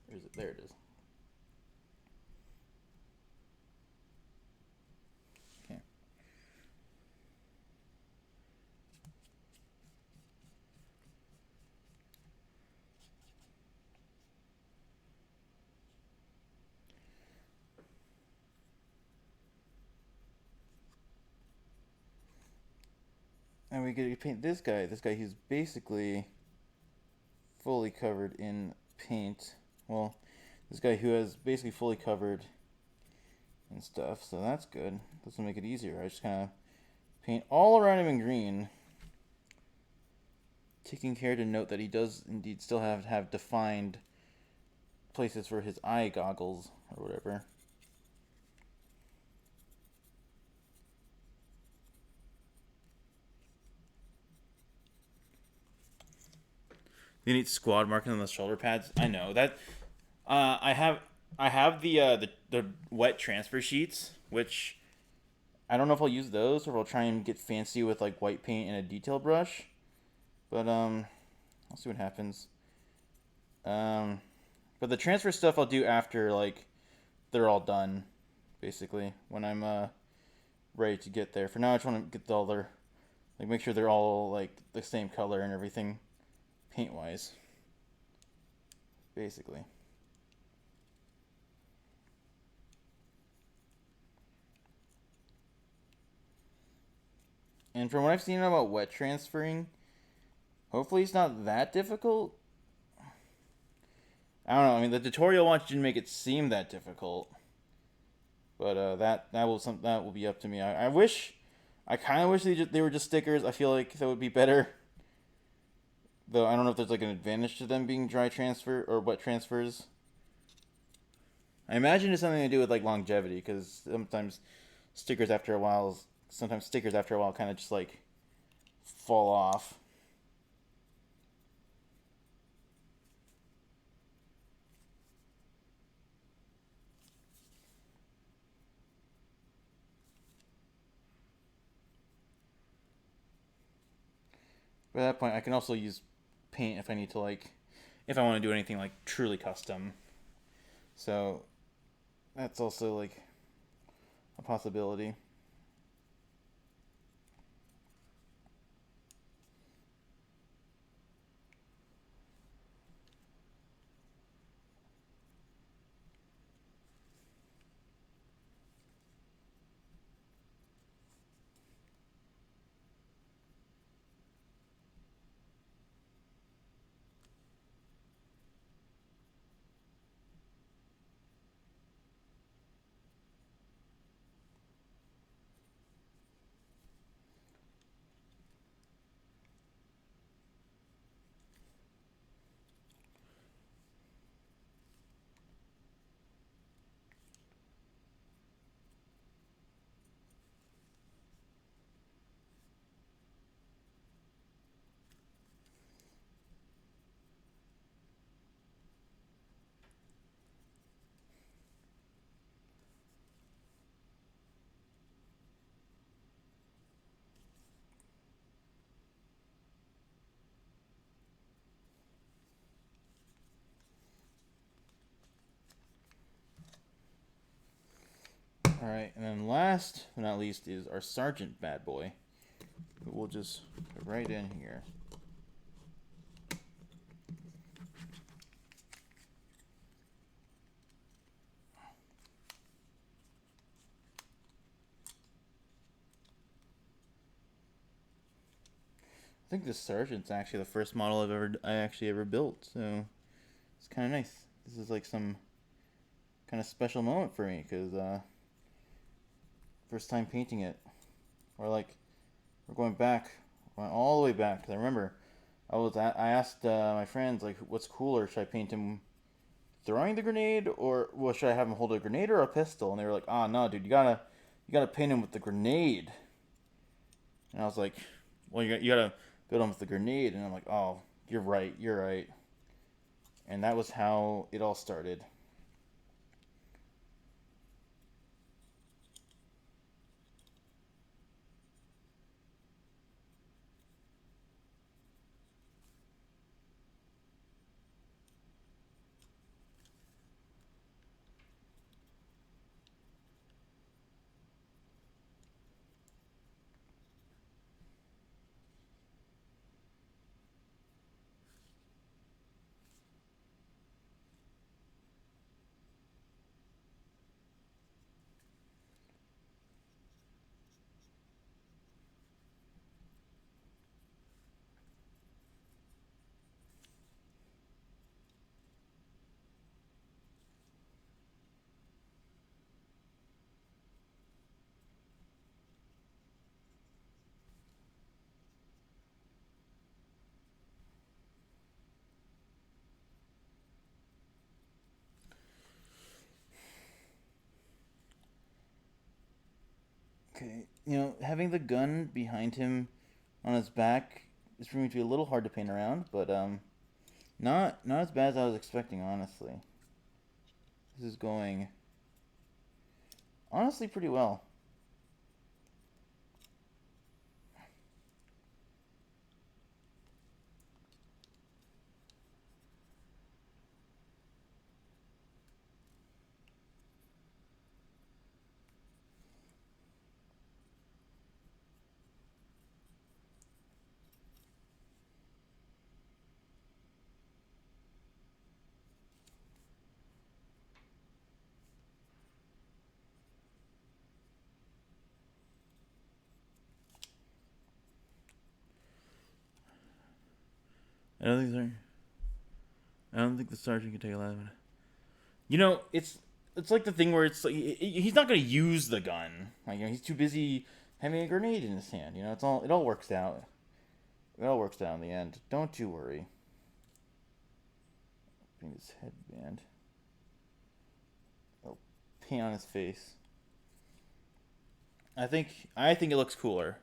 Where is it? There it is. Okay. And we get to paint this guy. This guy, he's basically fully covered in paint. Well, this guy who has basically fully covered and stuff, so that's good. This will make it easier. I just kind of paint all around him in green, taking care to note that he does indeed still have defined places for his eye goggles or whatever. They need squad marking on the shoulder pads. I know that. I have the wet transfer sheets, which I don't know if I'll use those or if I'll try and get fancy with like white paint and a detail brush. But I'll see what happens. Um, but the transfer stuff I'll do after like they're all done, basically when I'm ready to get there. For now, I just want to get all their like make sure they're all like the same color and everything, paint wise, basically. And from what I've seen about wet transferring, hopefully it's not that difficult. I don't know. I mean, the tutorial wants you to make it seem that difficult, but that will be up to me. I wish, I kind of wish they were just stickers. I feel like that would be better. Though I don't know if there's like an advantage to them being dry transfer or wet transfers. I imagine it's something to do with like longevity, because sometimes stickers after a while kind of just like fall off. But at that point, I can also use paint if I need to if I want to do anything like truly custom. So that's also like a possibility. All right, and then last but not least is our sergeant bad boy. We'll just put right in here. I think this sergeant's actually the first model I actually ever built, so it's kind of nice. This is like some kind of special moment for me because first time painting it, or like we're going all the way back. Because I remember I asked my friends like, what's cooler? Should I paint him throwing the grenade, or well, should I have him hold a grenade or a pistol? And they were like, ah, no, dude, you gotta paint him with the grenade. And I was like, well, you gotta build him with the grenade. And I'm like, oh, you're right. And that was how it all started. Okay, having the gun behind him on his back is proving to be a little hard to paint around, but Not as bad as I was expecting, honestly. This is going honestly pretty well. I don't think the sergeant can take 11. You know, it's like the thing where it's like he's not gonna use the gun. Like, you know, he's too busy having a grenade in his hand. You know, it all works out. It all works out in the end. Don't you worry. Bring his headband. Oh, paint on his face. I think it looks cooler.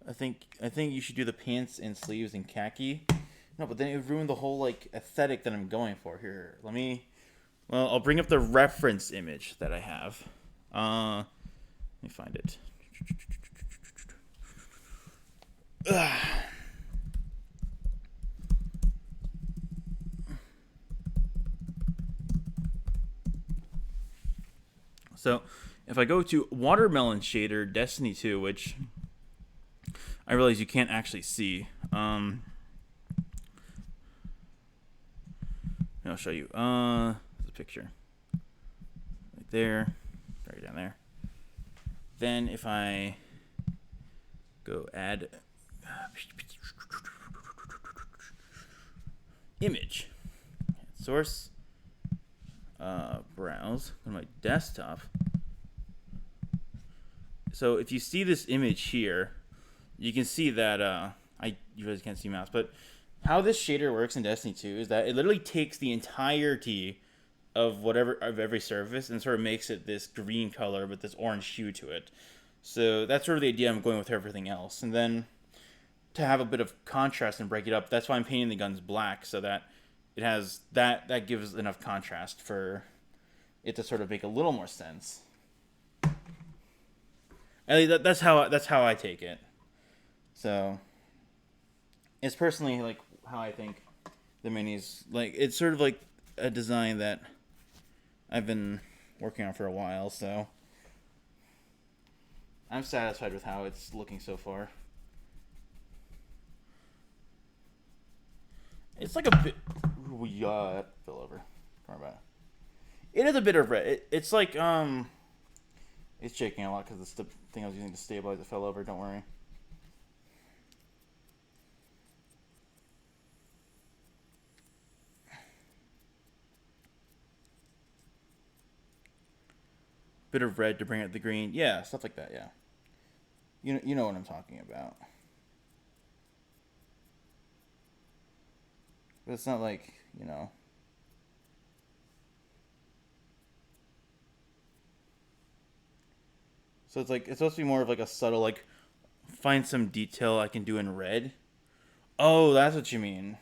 I think you should do the pants and sleeves in khaki. No, but then it would ruin the whole like aesthetic that I'm going for here. Well, I'll bring up the reference image that I have. Let me find it. Ugh. So, if I go to Watermelon Shader Destiny 2, which I realize you can't actually see. I'll show you. There's a picture. Right there. Right down there. Then if I go add image. Source. Browse. Go to my desktop. So if you see this image here, you can see that you guys can't see mouse, but how this shader works in Destiny 2 is that it literally takes the entirety of every surface and sort of makes it this green color with this orange hue to it. So that's sort of the idea I'm going with everything else. And then to have a bit of contrast and break it up, that's why I'm painting the guns black, so that it has that gives enough contrast for it to sort of make a little more sense. That's how I take it. So it's personally like how I think the minis, like, it's sort of like a design that I've been working on for a while, so I'm satisfied with how it's looking so far. It's like a bit fell over. Sorry about it. It is a bit of red. It's like it's shaking a lot because the thing I was using to stabilize it fell over. Don't worry. Bit of red to bring out the green. Yeah, stuff like that, yeah. You know what I'm talking about. But it's not like, you know. So it's supposed to be more of like a subtle, like, find some detail I can do in red. Oh, that's what you mean.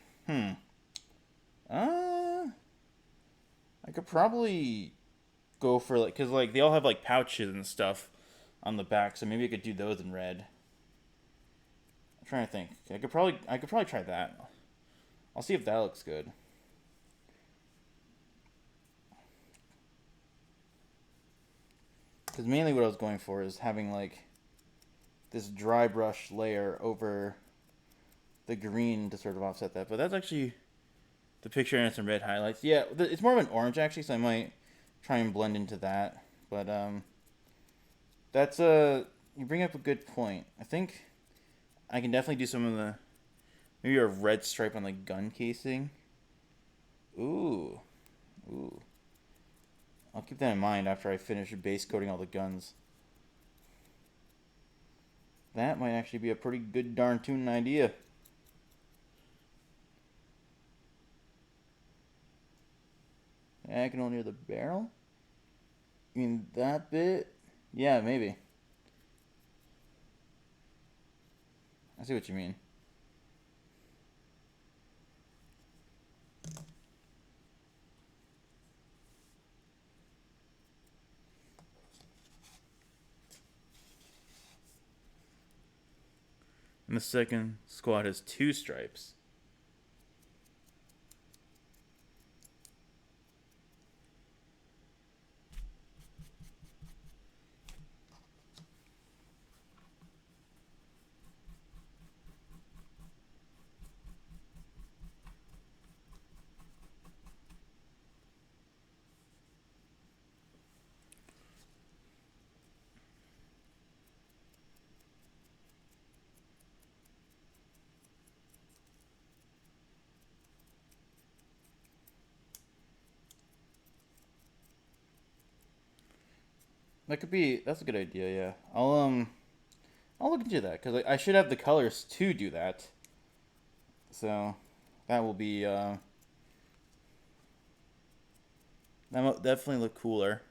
I could probably go for, like, because, like, they all have, like, pouches and stuff on the back, so maybe I could do those in red. I'm trying to think. I could probably try that. I'll see if that looks good. Because mainly what I was going for is having, like, this dry brush layer over the green to sort of offset that. But that's actually the picture and some red highlights. Yeah, it's more of an orange, actually, so I might try and blend into that. But that's you bring up a good point. I think I can definitely do some of the, maybe a red stripe on the gun casing. Ooh. I'll keep that in mind after I finish base coating all the guns. That might actually be a pretty good darn tune idea. Diagonal near the barrel? You mean that bit? Yeah, maybe. I see what you mean. And the second squad has 2 stripes. That's a good idea, yeah. I'll look into that because I should have the colors to do that. So that will be that'll definitely look cooler.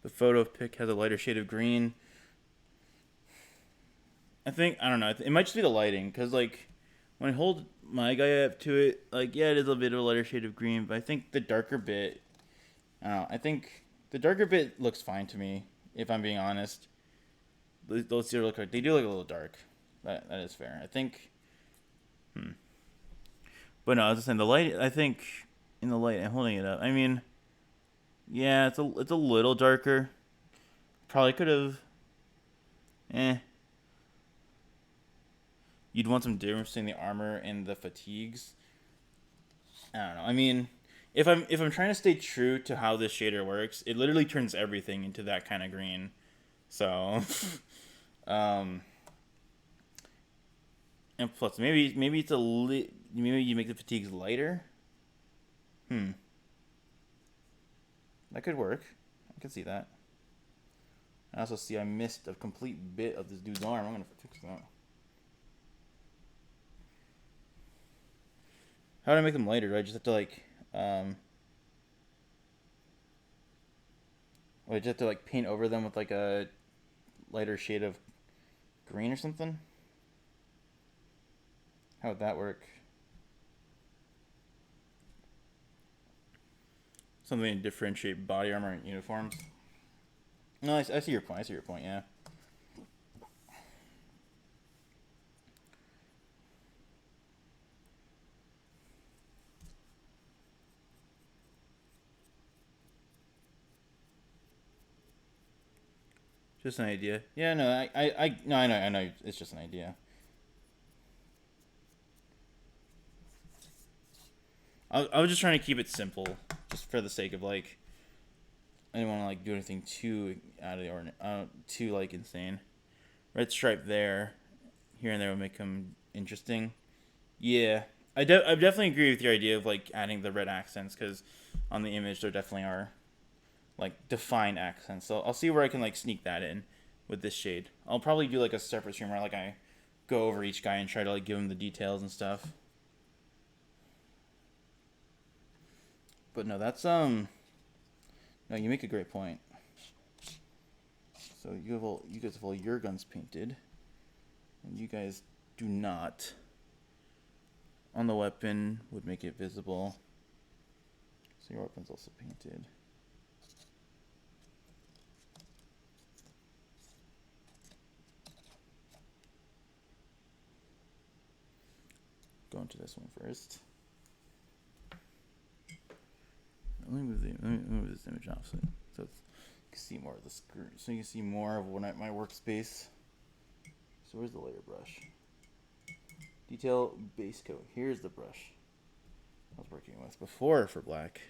The photo pic has a lighter shade of green. I don't know. It might just be the lighting because like when I hold my guy up to it, like yeah, it is a bit of a lighter shade of green, but I think the darker bit, I don't know. I think the darker bit looks fine to me if I'm being honest. Those two look like they do look a little dark. That is fair. I think. But no, I was just saying the light. I think in the light, I'm holding it up. I mean, yeah, it's a little darker. Probably could have. Eh. You'd want some difference between the armor and the fatigues. I don't know. I mean, if I'm trying to stay true to how this shader works, it literally turns everything into that kind of green. So, um, and plus maybe it's maybe you make the fatigues lighter. Hmm, that could work. I can see that. I also see I missed a complete bit of this dude's arm. I'm gonna fix that. How do I make them lighter? Do I just have to like or I just have to like paint over them with like a lighter shade of green or something? How would that work? Something to differentiate body armor and uniforms. No, I see your point. I see your point. Yeah. Just an idea. Yeah. No. No. I know. I know. It's just an idea. I was just trying to keep it simple, just for the sake of like, I didn't want to like do anything too out of the ordinary, too like insane. Red stripe there, here and there would make them interesting. Yeah, I definitely agree with your idea of like adding the red accents because on the image there definitely are like defined accents. So I'll see where I can like sneak that in with this shade. I'll probably do like a separate stream where like I go over each guy and try to like give him the details and stuff. But no, that's no, you make a great point. So you guys have all your guns painted, and you guys do not. On the weapon would make it visible. So your weapon's also painted. Go into this one first. Let me move this image off so you can see more of the screen. So you can see more of my workspace. So where's the layer brush? Detail base coat. Here's the brush I was working with before for black.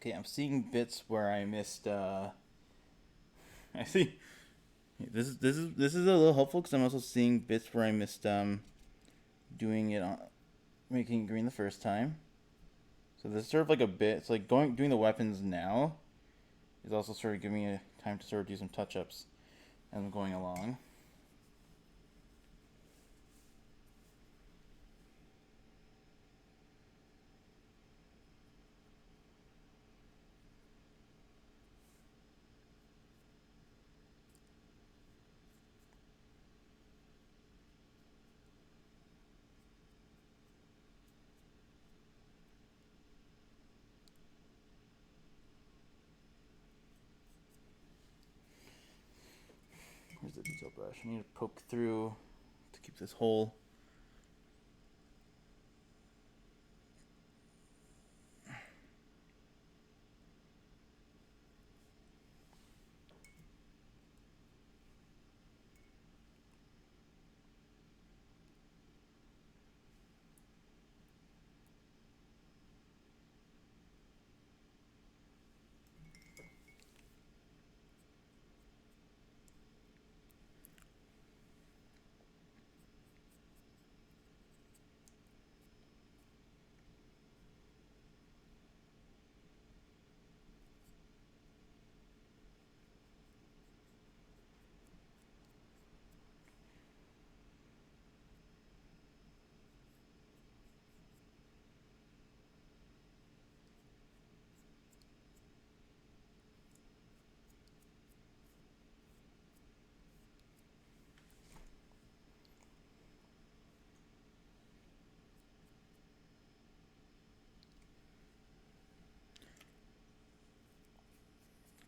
Okay, I'm seeing bits where I missed. I see. This is a little helpful because I'm also seeing bits where I missed doing it on making it green the first time. So this is sort of like a bit. It's like doing the weapons now is also sort of giving me a time to sort of do some touch ups as I'm going along. Where's the detail brush? I need to poke through to keep this whole.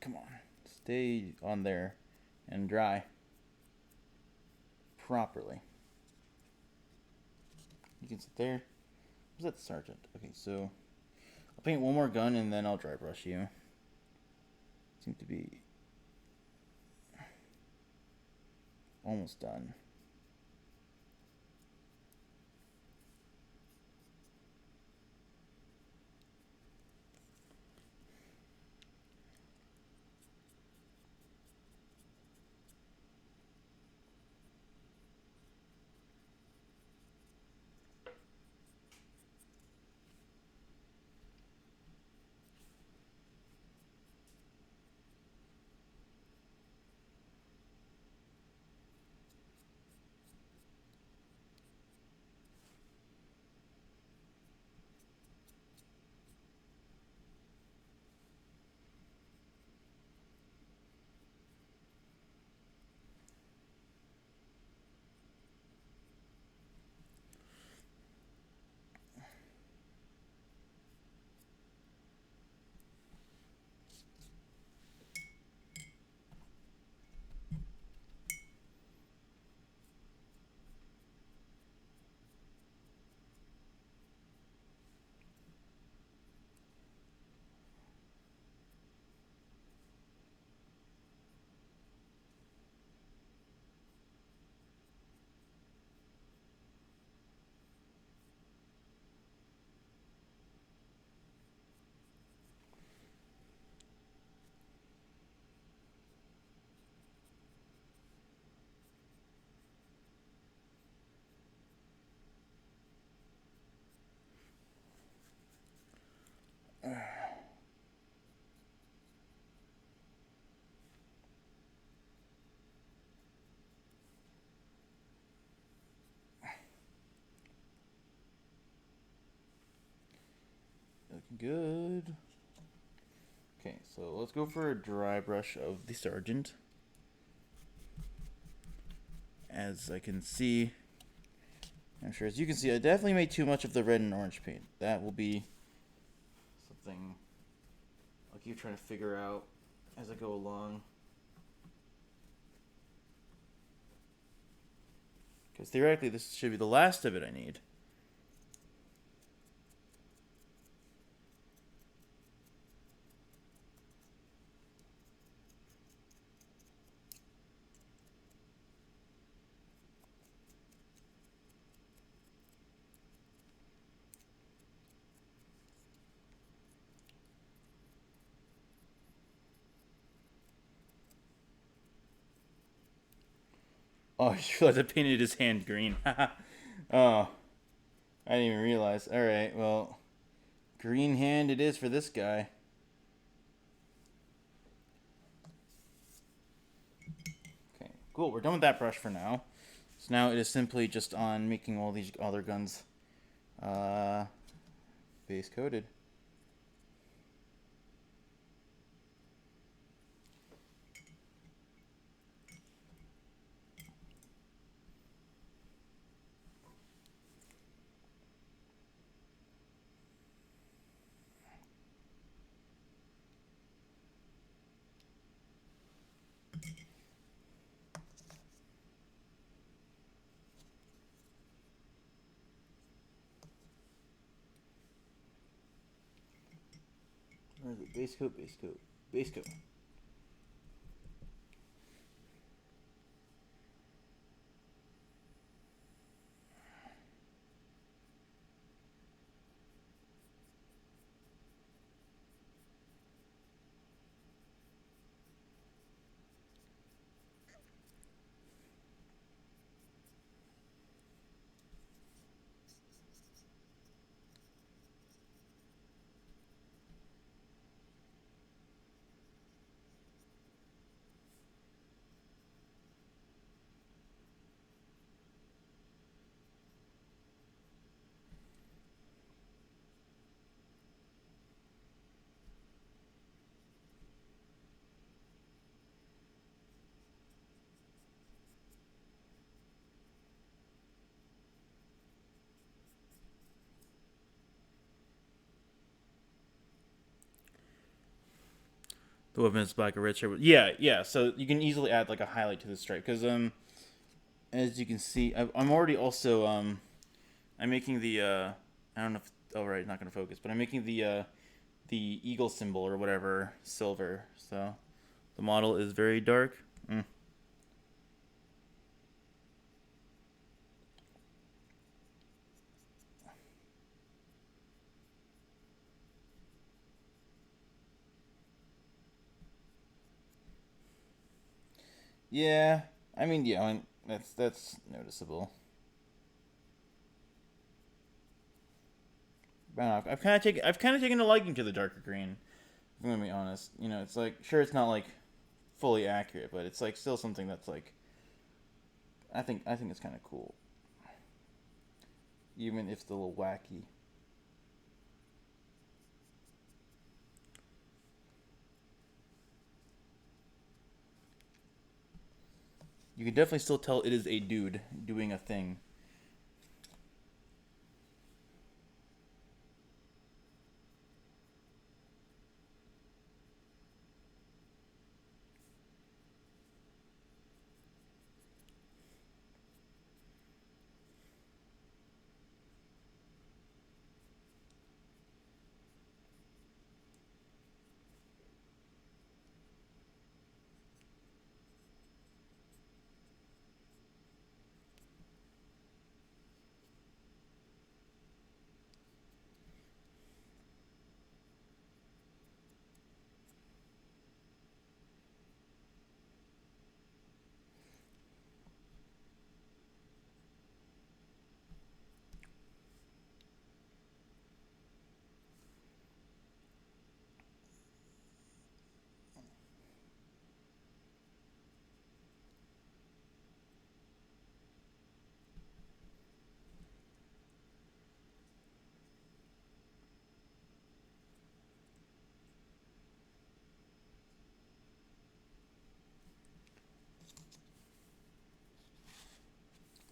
Come on, stay on there and dry properly. You can sit there. Was that the sergeant? Okay, so I'll paint one more gun and then I'll dry brush you. Seem to be almost done. Looking good. Okay, so let's go for a dry brush of the sergeant. As I can see, I'm sure as you can see, I definitely made too much of the red and orange paint. That will be something I'll keep trying to figure out as I go along. Because theoretically, this should be the last of it I need. Oh, I just realized I painted his hand green. Oh, I didn't even realize. Alright, well, green hand it is for this guy. Okay, cool. We're done with that brush for now. So now it is simply just on making all these other guns base coated. Where is it? Base coat, base coat, base coat. The weapon is black or red stripe. Yeah, yeah. So you can easily add like a highlight to the stripe because as you can see, I'm already also I'm making the I don't know if oh right, not gonna focus, but I'm making the eagle symbol or whatever silver. So the model is very dark. Yeah, I mean yeah, that's noticeable. But I don't know, I've kind of taken a liking to the darker green. If I'm gonna be honest, you know, it's like sure it's not like fully accurate, but it's like still something that's like I think it's kind of cool, even if it's a little wacky. You can definitely still tell it is a dude doing a thing.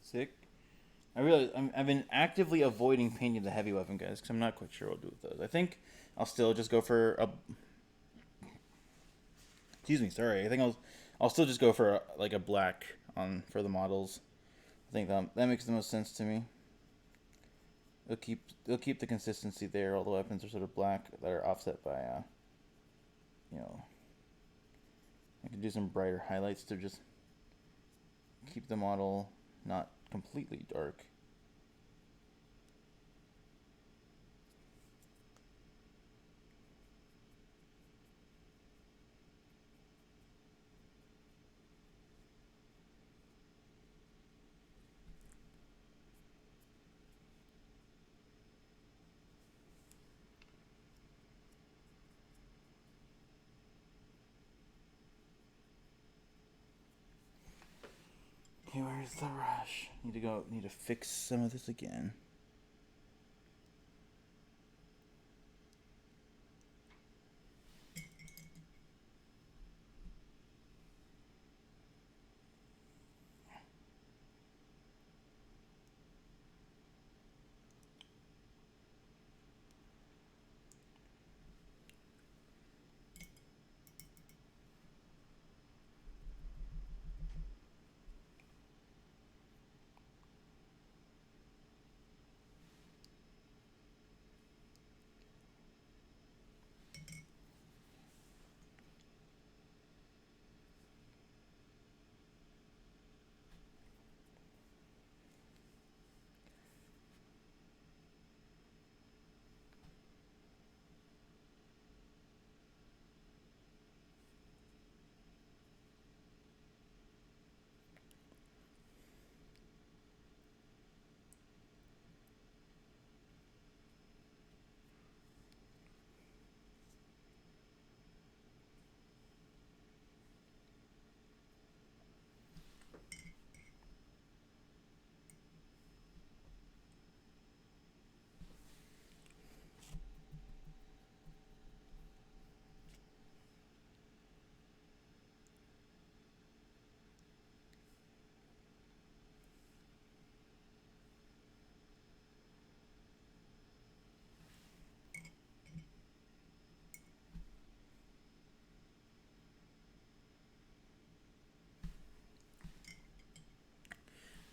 Sick. I've been actively avoiding painting the heavy weapon guys because I'm not quite sure what I'll do with those. I think I'll still just go for a. Excuse me, sorry. I think I'll still just go for like a black on for the models. I think that makes the most sense to me. It'll keep the consistency there. All the weapons are sort of black that are offset by you know. I can do some brighter highlights to just keep the model not completely dark. Okay, where's the rush? Need to fix some of this again.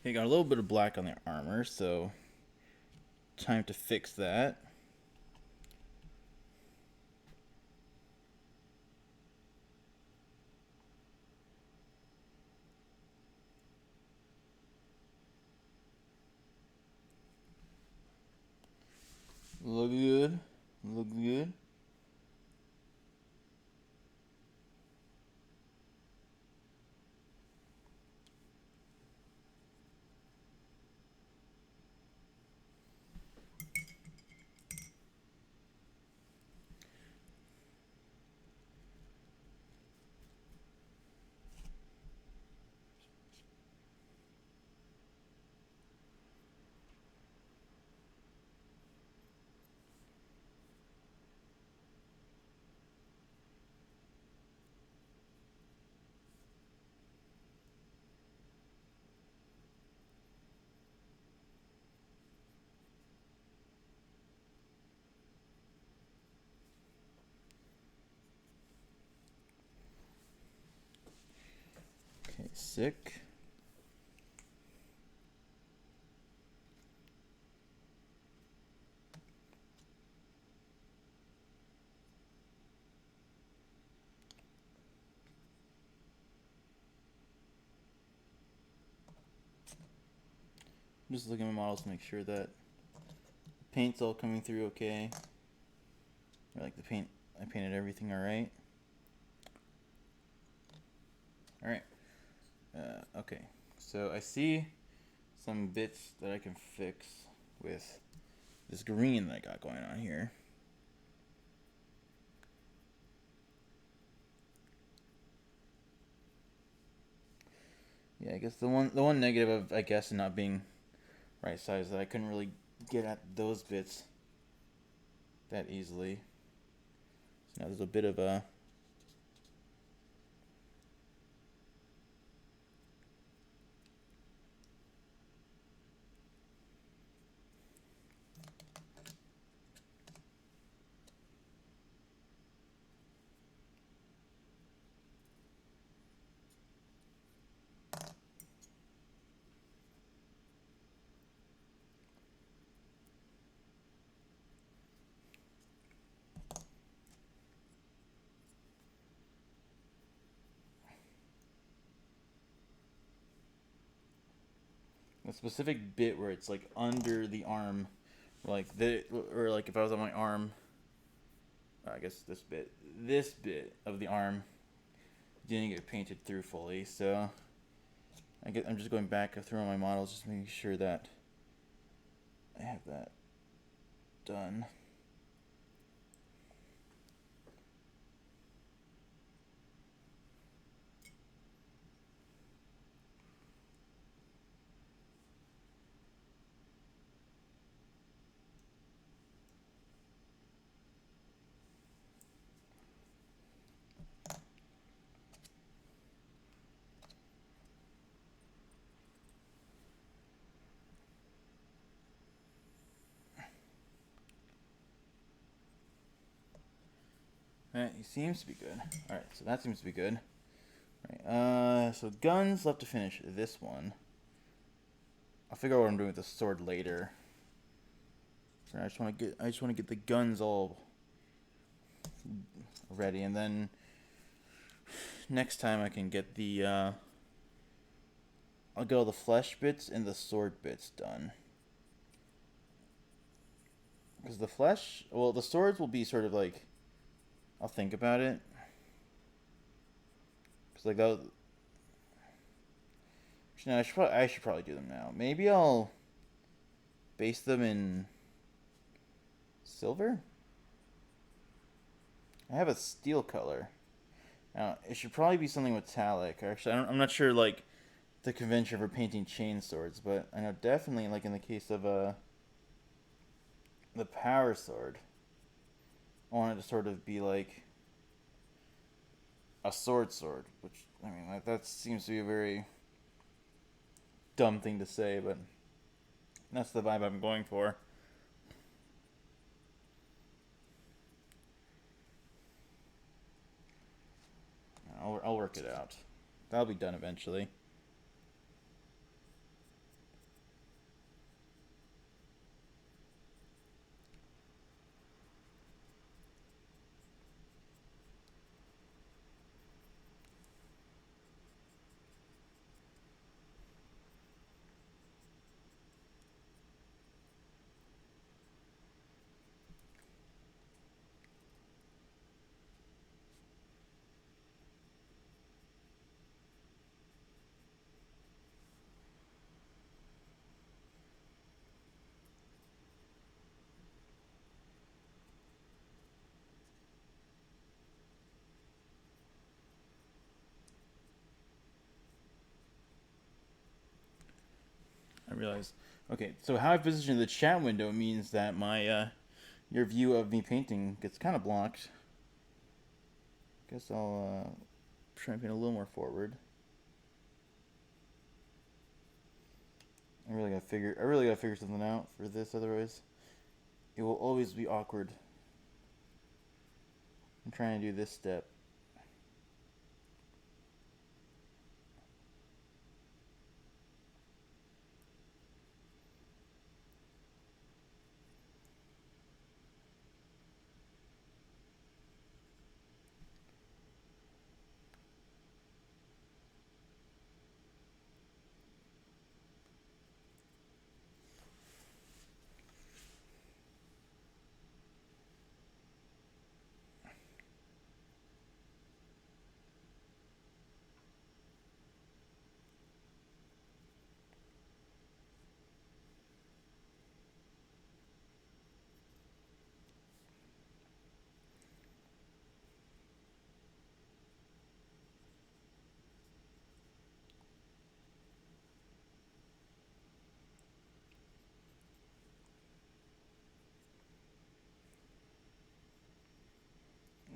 Okay, got a little bit of black on the armor, so time to fix that. Look good. Look good. Okay, sick. I'm just looking at my models to make sure that paint's all coming through okay. I like the paint. I painted everything all right. All right. Okay. So I see some bits that I can fix with this green that I got going on here. Yeah, I guess the one negative of, I guess, not being right size, that I couldn't really get at those bits that easily. So now there's a bit of a specific bit where it's like under the arm, or like if I was on my arm, I guess this bit of the arm didn't get painted through fully. So I'm just going back through all my models, just making sure that I have that done. He seems to be good. Alright, so that seems to be good. So guns, left to finish this one. I'll figure out what I'm doing with the sword later. I just want to get the guns all ready, and then next time I can get the I'll get all the flesh bits and the sword bits done. Because the flesh, well, the swords will be sort of like, I'll think about it. Because like that. No, I should probably do them now. Maybe I'll base them in silver. I have a steel color. Now it should probably be something metallic. Actually, I'm not sure like the convention for painting chain swords, but I know definitely like in the case of the power sword, I want it to sort of be like a sword, which I mean that seems to be a very dumb thing to say, but that's the vibe I'm going for. I'll work it out. That'll be done eventually. I realize. Okay, so how I position the chat window means that my your view of me painting gets kind of blocked. Guess I'll try and paint a little more forward. I really gotta figure something out for this, otherwise it will always be awkward. I'm trying to do this step.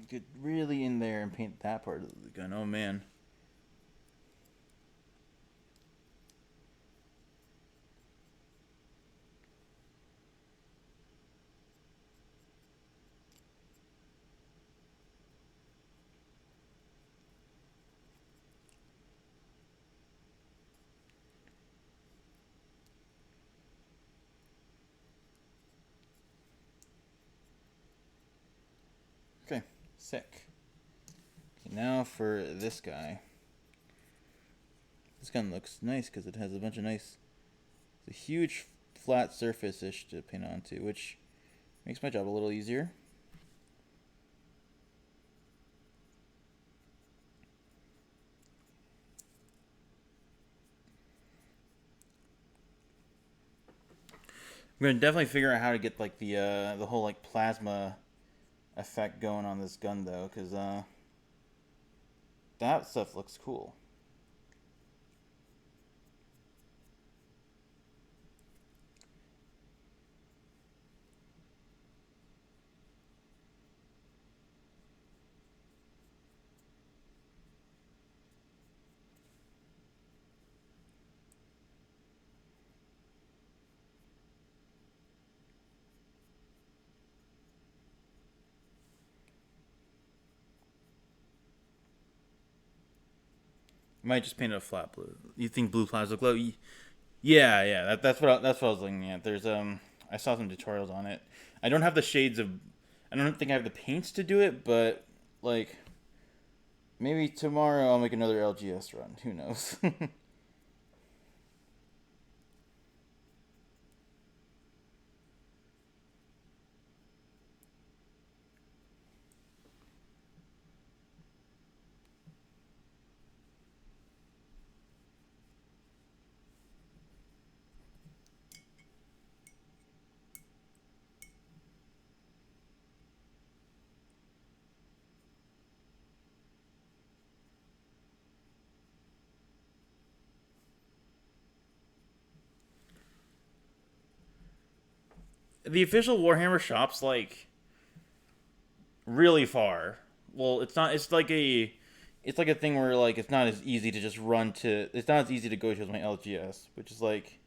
Get really in there and paint that part of the gun. Oh man. Okay, sick. Okay, now for this guy. This gun looks nice because it has a bunch of nice, it's a huge flat surface-ish to paint onto, which makes my job a little easier. I'm gonna definitely figure out how to get like the whole like plasma effect going on this gun though, because that stuff looks cool. Might just paint it a flat blue. You think blue plasma glow? Yeah, yeah. That's what I was looking at. There's I saw some tutorials on it. I don't have the shades of. I don't think I have the paints to do it, but like maybe tomorrow I'll make another LGS run. Who knows? The official Warhammer shop's like really far. Well, it's not. It's like a thing where like it's not as easy to just run to. It's not as easy to go to as my LGS, which is like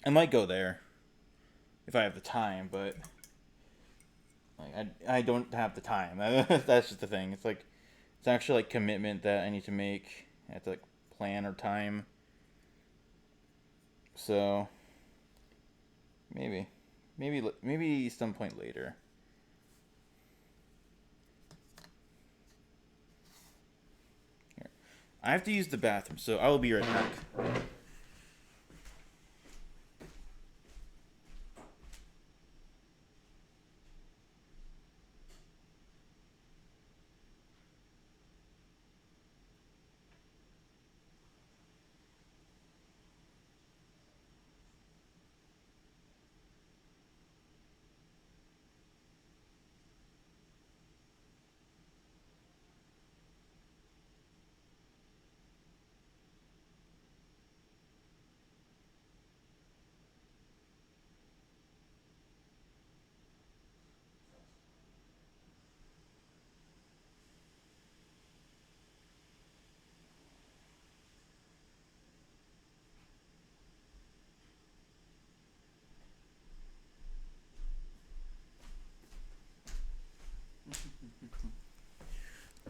I might go there if I have the time, but like I don't have the time. That's just the thing. It's like it's actually like commitment that I need to make. I have to like plan or time. So maybe, maybe some point later. Here. I have to use the bathroom, so I will be right back.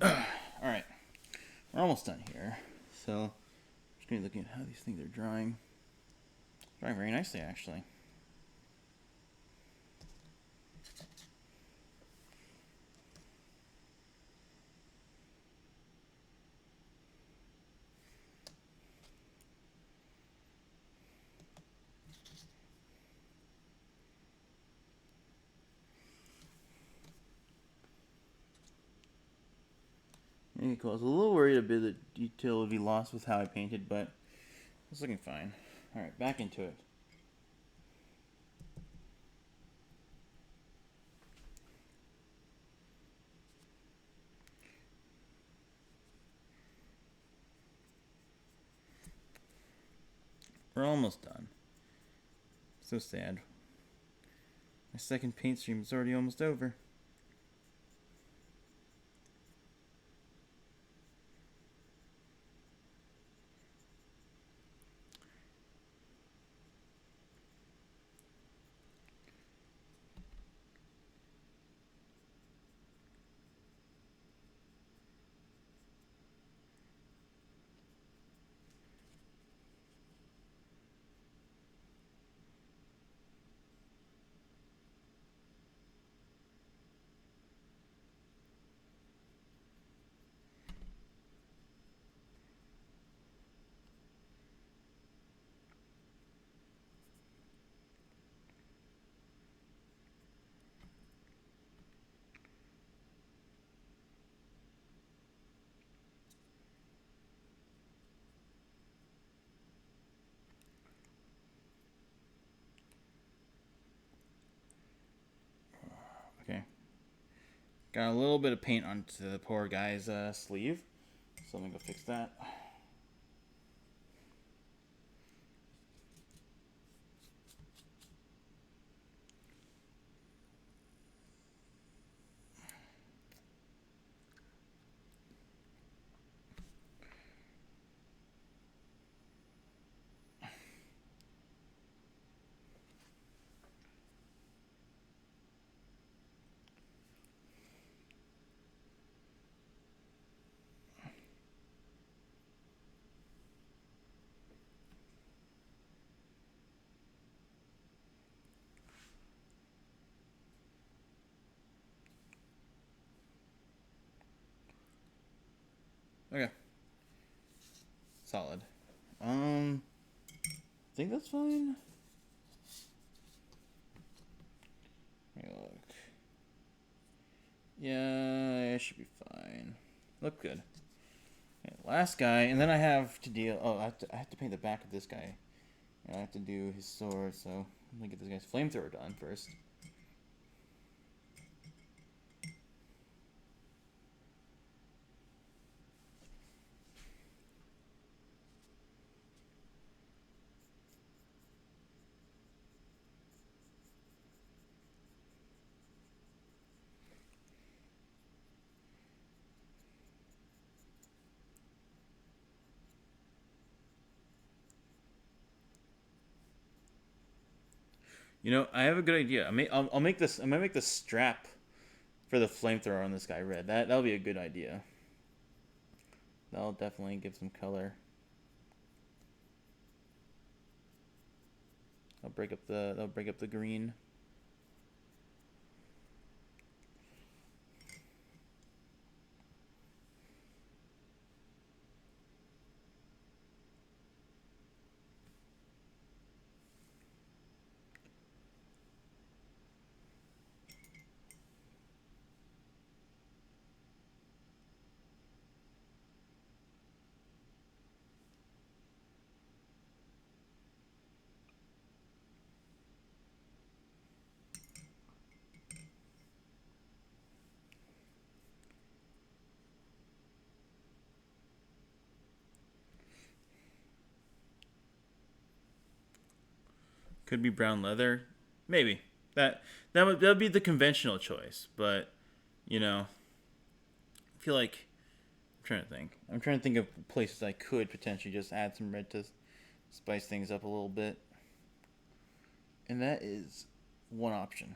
All right, we're almost done here. So just gonna be looking at how these things are drying. Drying very nicely, actually. Okay, cool. I was a little worried a bit that detail would be lost with how I painted, but it's looking fine. All right, back into it. We're almost done. So sad. My second paint stream is already almost over. Okay. Got a little bit of paint onto the poor guy's sleeve, so I'm gonna go fix that. Okay. Solid. I think that's fine. Let me look. Yeah, it should be fine. Look good. Okay, last guy, and then I have to deal. Oh, I have to paint the back of this guy. And I have to do his sword. So let me get this guy's flamethrower done first. You know, I have a good idea. I'll make this. I'm gonna make the strap for the flamethrower on this guy red. That'll be a good idea. That'll definitely give some color. I'll break up the green. Could be brown leather, maybe. That would be the conventional choice, but you know, I feel like I'm trying to think. I'm trying to think of places I could potentially just add some red to spice things up a little bit, and that is one option.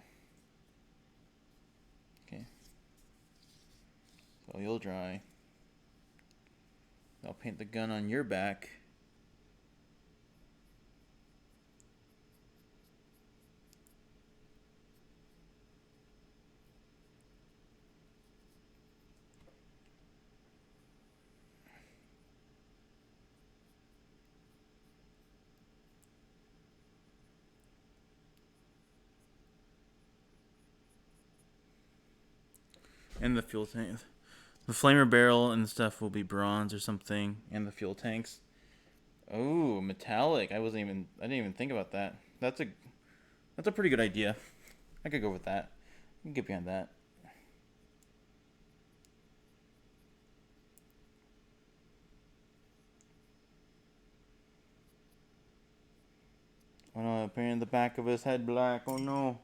Okay, so you'll dry. I'll paint the gun on your back. And the fuel tank. The flamer barrel and stuff will be bronze or something, and the fuel tanks. Oh, metallic. I didn't even think about that. That's a pretty good idea. I could go with that. I can get behind that. Oh no, I'm painting the back of his head black. Oh no.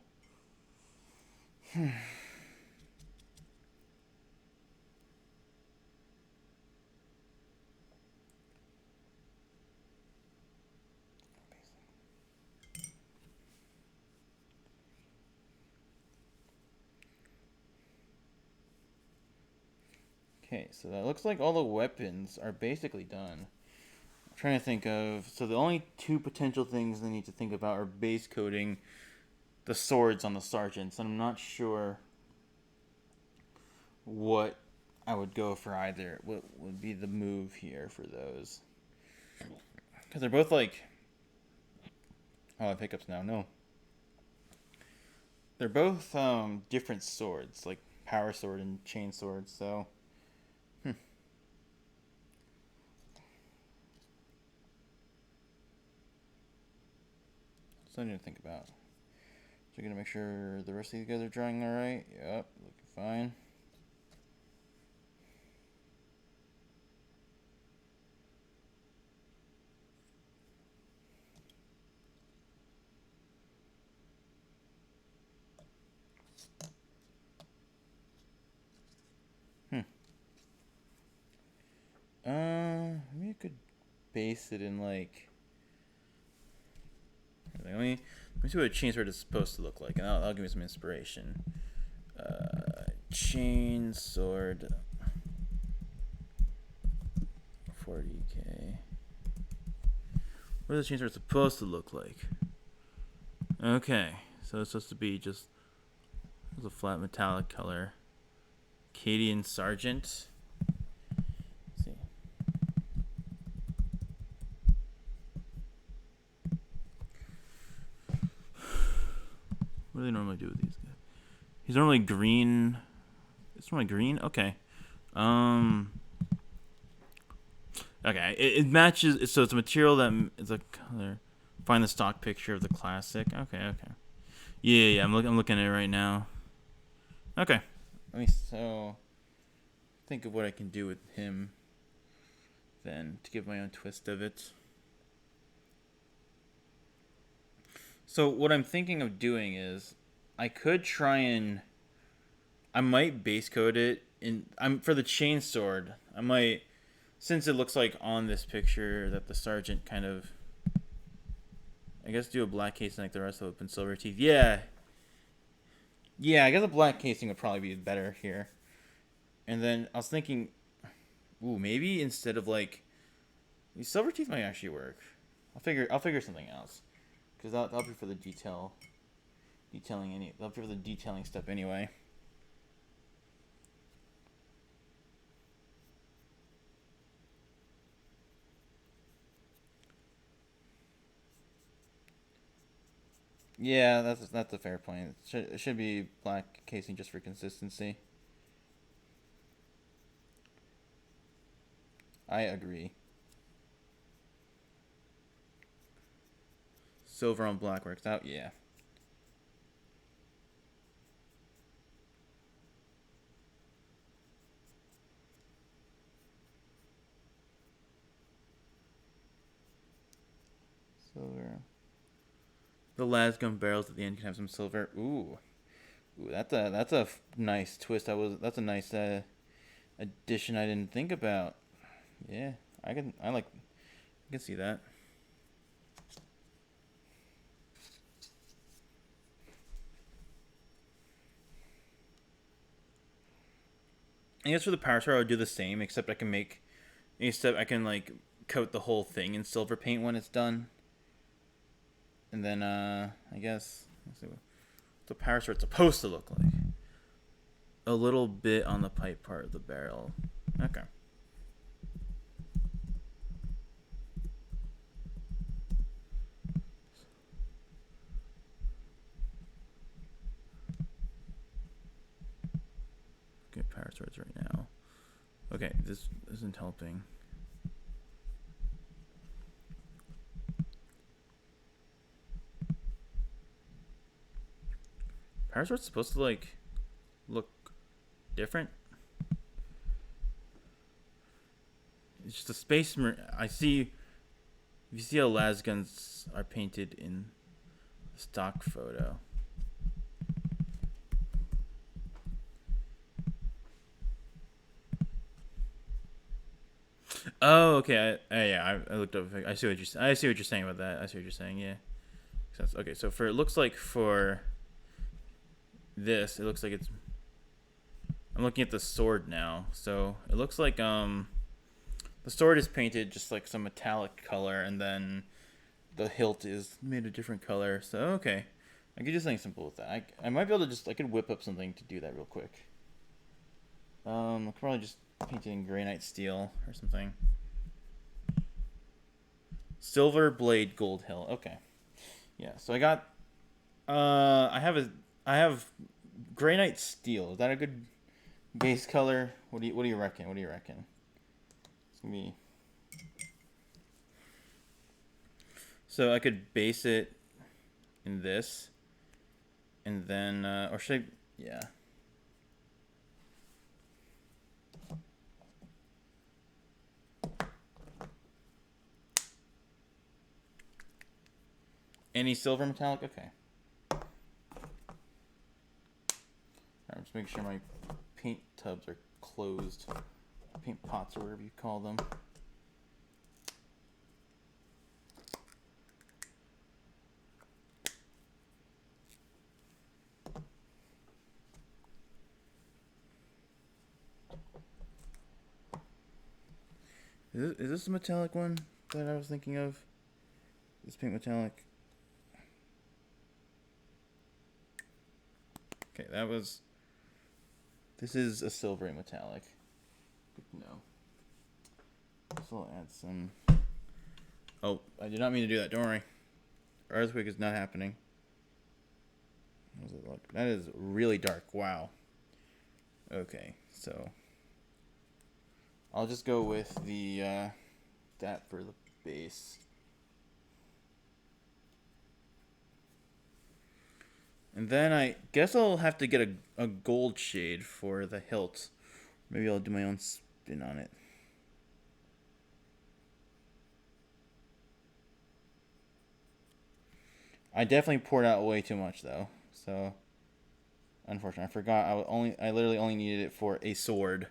Okay, so that looks like all the weapons are basically done. I'm trying to think of... So the only two potential things I need to think about are base coating the swords on the sergeants. And I'm not sure what I would go for either. What would be the move here for those? Because they're both like... Oh, I have hiccups now. No. They're both different swords, like power sword and chain sword, so... Something to think about. So we're gonna make sure the rest of these guys are drying alright. Yep, looking fine. Maybe I could base it in like... Let me see what a chain sword is supposed to look like, and that'll give me some inspiration. Chain sword, 40k. What is the chain sword supposed to look like? Okay, so it's supposed to be just a flat metallic color. Acadian Sergeant. Let's see. What do they normally do with these guys? He's normally green. It's normally green? Okay. Okay, it matches, so it's a material that is a color. Find the stock picture of the classic. Okay. Yeah, I'm looking at it right now. Okay. Let me think of what I can do with him then to give my own twist of it. So what I'm thinking of doing is I could try and I might base coat it for the chain sword. I might, since it looks like on this picture that the sergeant kind of, I guess, do a black casing like the rest of open silver teeth. Yeah, I guess a black casing would probably be better here. And then I was thinking, maybe instead of like these silver teeth might actually work. I'll figure something else, because that'll be for the detailing that'll be for the detailing step anyway. Yeah, that's a fair point. It should be black casing just for consistency. I agree. Silver on black works out, yeah. Silver. The lasgun barrels at the end can have some silver. Ooh, that's a nice twist. That's a nice addition I didn't think about. Yeah, I can see that. I guess for the power sword I would do the same, except I can like coat the whole thing in silver paint when it's done. And then I guess let's see what the power sword's supposed to look like. A little bit on the pipe part of the barrel. Okay. Get power swords right now. Okay, this isn't helping. Power sword's supposed to like look different. It's just a space. I see. If you see how lasguns are painted in the stock photo. Oh, okay. I looked up. I see what you're saying about that. I see what you're saying. Yeah. Okay, so it looks like for this, it looks like it's. I'm looking at the sword now, so it looks like the sword is painted just like some metallic color, and then the hilt is made a different color. So okay, I could do something simple with that. I might be able to I could whip up something to do that real quick. I could probably just paint it in granite steel or something. Silver blade gold hill. Okay. Yeah, so I got I have granite steel. Is that a good base color? What do you reckon? It's gonna be. So I could base it in this, and then or should I? Yeah. Any silver metallic? Okay. I'm just making sure my paint tubs are closed. Paint pots or whatever you call them. Is this a metallic one that I was thinking of? This pink metallic. Okay, this is a silvery metallic. Good to know. So I'll add some. Oh, I did not mean to do that. Don't worry. Earthquake is not happening. How does it look? That is really dark. Wow. Okay, so I'll just go with the that for the base. And then I guess I'll have to get a gold shade for the hilt. Maybe I'll do my own spin on it. I definitely poured out way too much though. So unfortunately, I forgot I literally only needed it for a sword.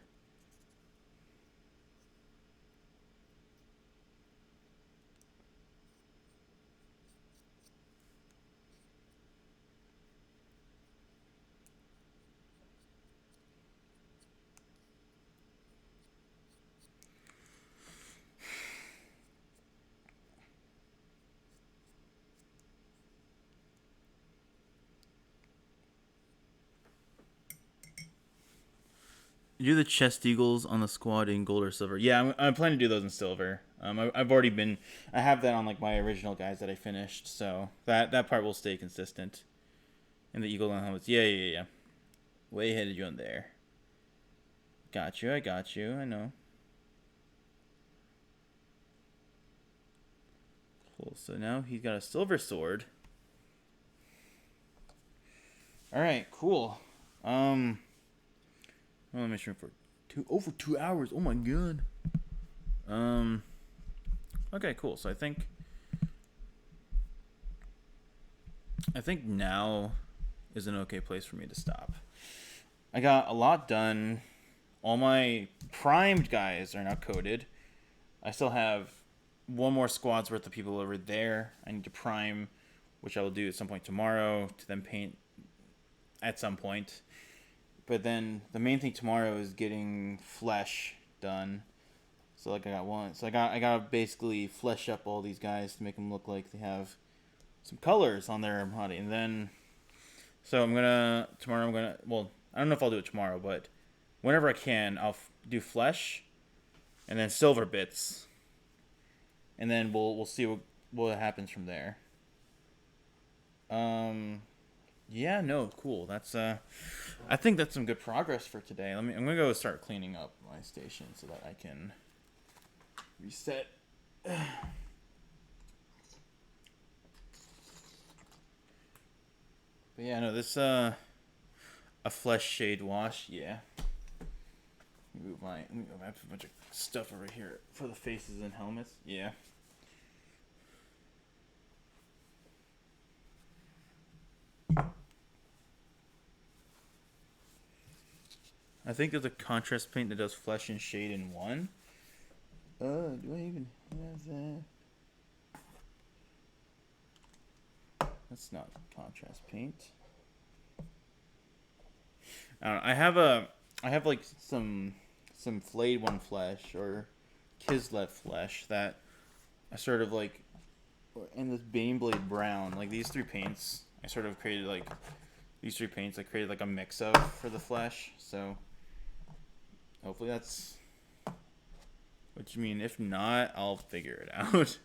Do the chest eagles on the squad in gold or silver? Yeah, I'm planning to do those in silver. I've already been. I have that on like my original guys that I finished, so that part will stay consistent. And the eagle on helmets. Yeah. Way ahead of you on there. Got you. I got you. I know. Cool. So now he's got a silver sword. All right. Cool. Well, let me sure for over 2 hours. Oh my god. Okay, cool. So I think now is an okay place for me to stop. I got a lot done. All my primed guys are now coded. I still have one more squad's worth of people over there. I need to prime, which I will do at some point tomorrow, to then paint at some point. But then the main thing tomorrow is getting flesh done. So like I got one. So I gotta basically flesh up all these guys to make them look like they have some colors on their body. And then, so tomorrow I'm gonna, well, I don't know if I'll do it tomorrow, but whenever I can, I'll do flesh, and then silver bits, and then we'll see what happens from there. Yeah, no, cool. That's I think that's some good progress for today. I'm gonna go start cleaning up my station so that I can reset. But yeah, no, this a flesh shade wash, yeah. I have a bunch of stuff over here for the faces and helmets. Yeah. I think there's a contrast paint that does flesh and shade in one. Do I even have that? That's not contrast paint. I don't know. I have like some flayed one flesh or Kislev flesh that I sort of like, in this Baneblade brown, like these three paints, I sort of created like, these three paints I created like a mix of for the flesh, so hopefully that's what you mean. If not, I'll figure it out.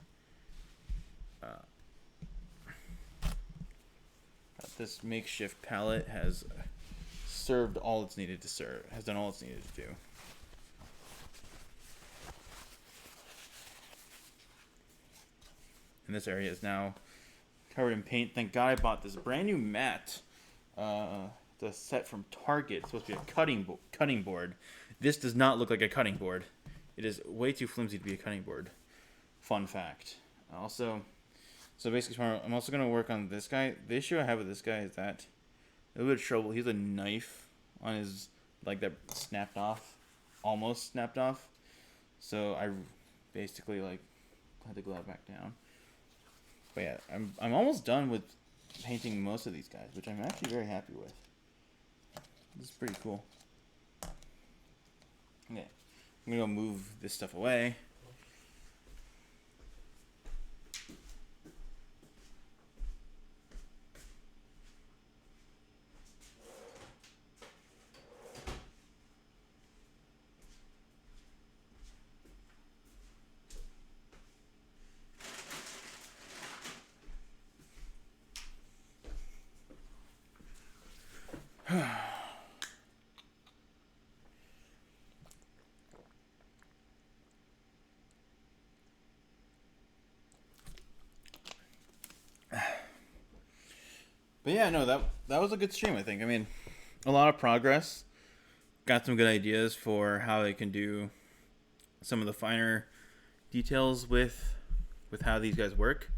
This makeshift palette has served all it's needed to serve, has done all it's needed to do. And this area is now covered in paint. Thank God I bought this brand new mat. The set from Target. It's supposed to be a cutting board. This does not look like a cutting board. It is way too flimsy to be a cutting board. Fun fact. Also, so basically tomorrow, I'm also going to work on this guy. The issue I have with this guy is that a little bit of trouble. He has a knife on his, like, that snapped off. Almost snapped off. So I basically, like, had to glue it back down. But yeah, I'm almost done with painting most of these guys, which I'm actually very happy with. This is pretty cool. Okay, I'm gonna go move this stuff away. But yeah, no, that was a good stream. I think. I mean, a lot of progress. Got some good ideas for how they can do some of the finer details with how these guys work.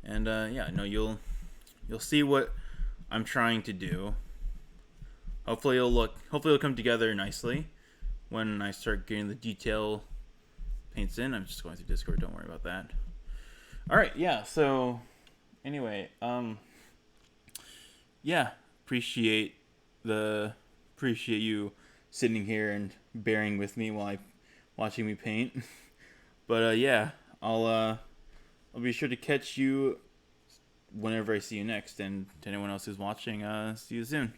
And yeah, no, you'll see what I'm trying to do. Hopefully it'll come together nicely when I start getting the detail paints in. I'm just going through Discord, don't worry about that. All right, yeah. So anyway, yeah, appreciate you sitting here and bearing with me while I watching me paint. But yeah, I'll be sure to catch you whenever I see you next. And to anyone else who's watching, see you soon.